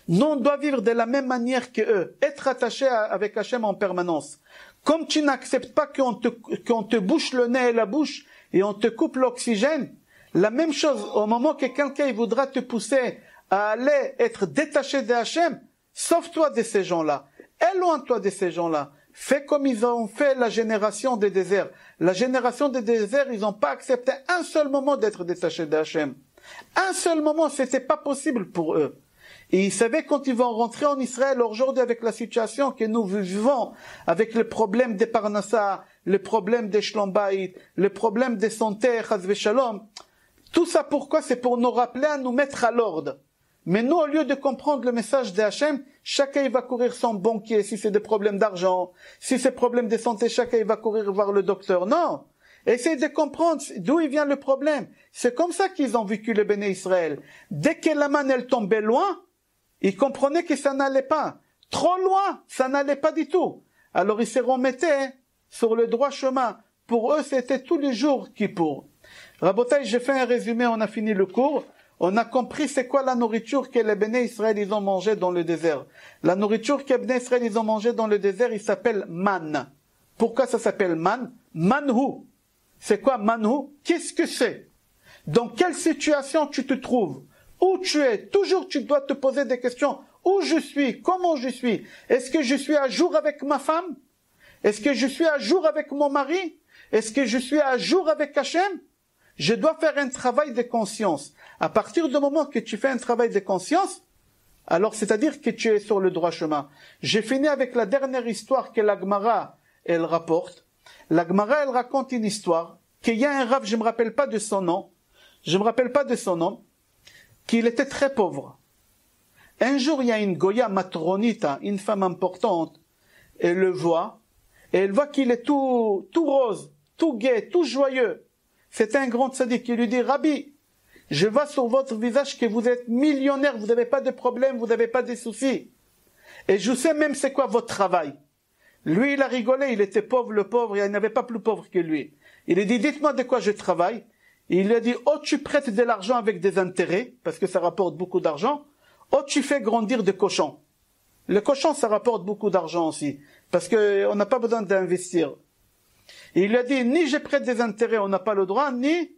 Nous, on doit vivre de la même manière qu'eux, être attaché avec Hashem en permanence. Comme tu n'acceptes pas qu'on te bouche le nez et la bouche, et on te coupe l'oxygène, la même chose, au moment que quelqu'un voudra te pousser à aller être détaché de Hashem, sauve-toi de ces gens-là. Éloigne-toi de ces gens-là. Fais comme ils ont fait la génération des déserts. La génération des déserts, ils n'ont pas accepté un seul moment d'être détachés d'Hachem. Un seul moment, c'était pas possible pour eux. Et ils savaient quand ils vont rentrer en Israël aujourd'hui avec la situation que nous vivons, avec le problème des Parnassa, le problème des Shlombaït, le problème des santé, Chaz v'Shalom. Tout ça pourquoi? C'est pour nous rappeler à nous mettre à l'ordre. Mais nous, au lieu de comprendre le message de Hachem, chacun il va courir son banquier, si c'est des problèmes d'argent, si c'est des problèmes de santé, chacun il va courir voir le docteur. Non! Essayez de comprendre d'où il vient le problème. C'est comme ça qu'ils ont vécu le Béné Israël. Dès que la manne elle tombait loin, ils comprenaient que ça n'allait pas. Trop loin, ça n'allait pas du tout. Alors ils se remettaient sur le droit chemin. Pour eux, c'était tous les jours Kippour. Rabotaï, j'ai fait un résumé, on a fini le cours. On a compris c'est quoi la nourriture que les Béné Israël ils ont mangé dans le désert. La nourriture que les Béné Israël ils ont mangé dans le désert, il s'appelle man. Pourquoi ça s'appelle man? Manhu. C'est quoi manhu? Qu'est-ce que c'est? Dans quelle situation tu te trouves? Où tu es? Toujours tu dois te poser des questions. Où je suis? Comment je suis? Est-ce que je suis à jour avec ma femme? Est-ce que je suis à jour avec mon mari? Est-ce que je suis à jour avec Hachem? Je dois faire un travail de conscience. À partir du moment que tu fais un travail de conscience, alors c'est-à-dire que tu es sur le droit chemin. J'ai fini avec la dernière histoire que la Gemara, elle rapporte. La Gemara, elle raconte une histoire, qu'il y a un Rav, je me rappelle pas de son nom, qu'il était très pauvre. Un jour, il y a une Goya matronita, une femme importante, elle le voit, et elle voit qu'il est tout rose, tout gai, tout joyeux. C'est un grand tzaddik qui lui dit, Rabbi, je vois sur votre visage que vous êtes millionnaire, vous n'avez pas de problème, vous n'avez pas de soucis. Et je sais même c'est quoi votre travail. Lui, il a rigolé, il était pauvre, le pauvre, il n'y avait pas plus pauvre que lui. Il a dit, dites-moi de quoi je travaille. Et il lui a dit, oh, tu prêtes de l'argent avec des intérêts, parce que ça rapporte beaucoup d'argent, oh, tu fais grandir des cochons. Le cochon, ça rapporte beaucoup d'argent aussi, parce qu'on n'a pas besoin d'investir. Et il lui a dit, ni je prête des intérêts, on n'a pas le droit, ni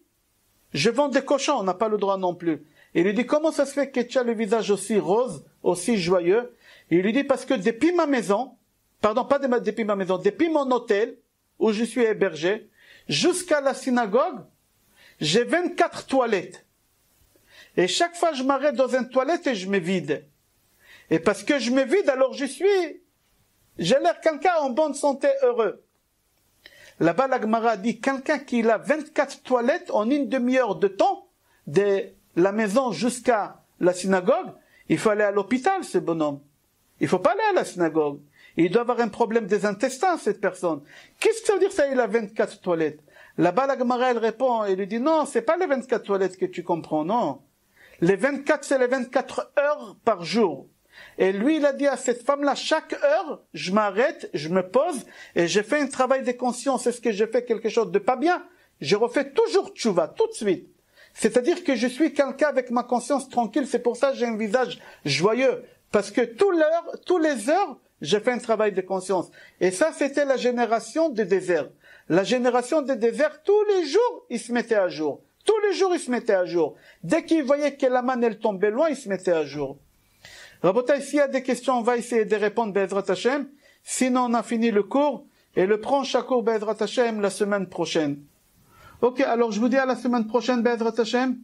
je vends des cochons, on n'a pas le droit non plus. Et il lui dit, comment ça se fait que tu as le visage aussi rose, aussi joyeux? Et il lui dit, parce que depuis ma maison, pardon, pas depuis ma maison, depuis mon hôtel, où je suis hébergé, jusqu'à la synagogue, j'ai 24 toilettes. Et chaque fois, je m'arrête dans une toilette et je me vide. Et parce que je me vide, alors j'ai l'air quelqu'un en bonne santé, heureux. Là-bas, la Gemara dit, quelqu'un qui a 24 toilettes en une demi-heure de temps, de la maison jusqu'à la synagogue, il faut aller à l'hôpital, ce bonhomme. Il ne faut pas aller à la synagogue. Il doit avoir un problème des intestins, cette personne. Qu'est-ce que ça veut dire ça, il a 24 toilettes? Là-bas, la Gemara, elle répond, elle lui dit, non, c'est pas les 24 toilettes que tu comprends, non. Les 24, c'est les 24 heures par jour. Et lui, il a dit à cette femme-là, chaque heure, je m'arrête, je me pose, et je fais un travail de conscience. Est-ce que je fais quelque chose de pas bien? Je refais toujours tchouva, tout de suite. C'est-à-dire que je suis quelqu'un avec ma conscience tranquille, c'est pour ça que j'ai un visage joyeux. Parce que tous les heures, je fais un travail de conscience. Et ça, c'était la génération des déserts. La génération des déserts, tous les jours, ils se mettaient à jour. Tous les jours, ils se mettaient à jour. Dès qu'ils voyaient que la manne, elle tombait loin, ils se mettaient à jour. Rabotai, s'il y a des questions, on va essayer de répondre, Be'ezrat Hashem. Sinon, on a fini le cours. Et le prochain cours, Be'ezrat Hashem, la semaine prochaine. Ok, alors je vous dis à la semaine prochaine, Be'ezrat Hashem.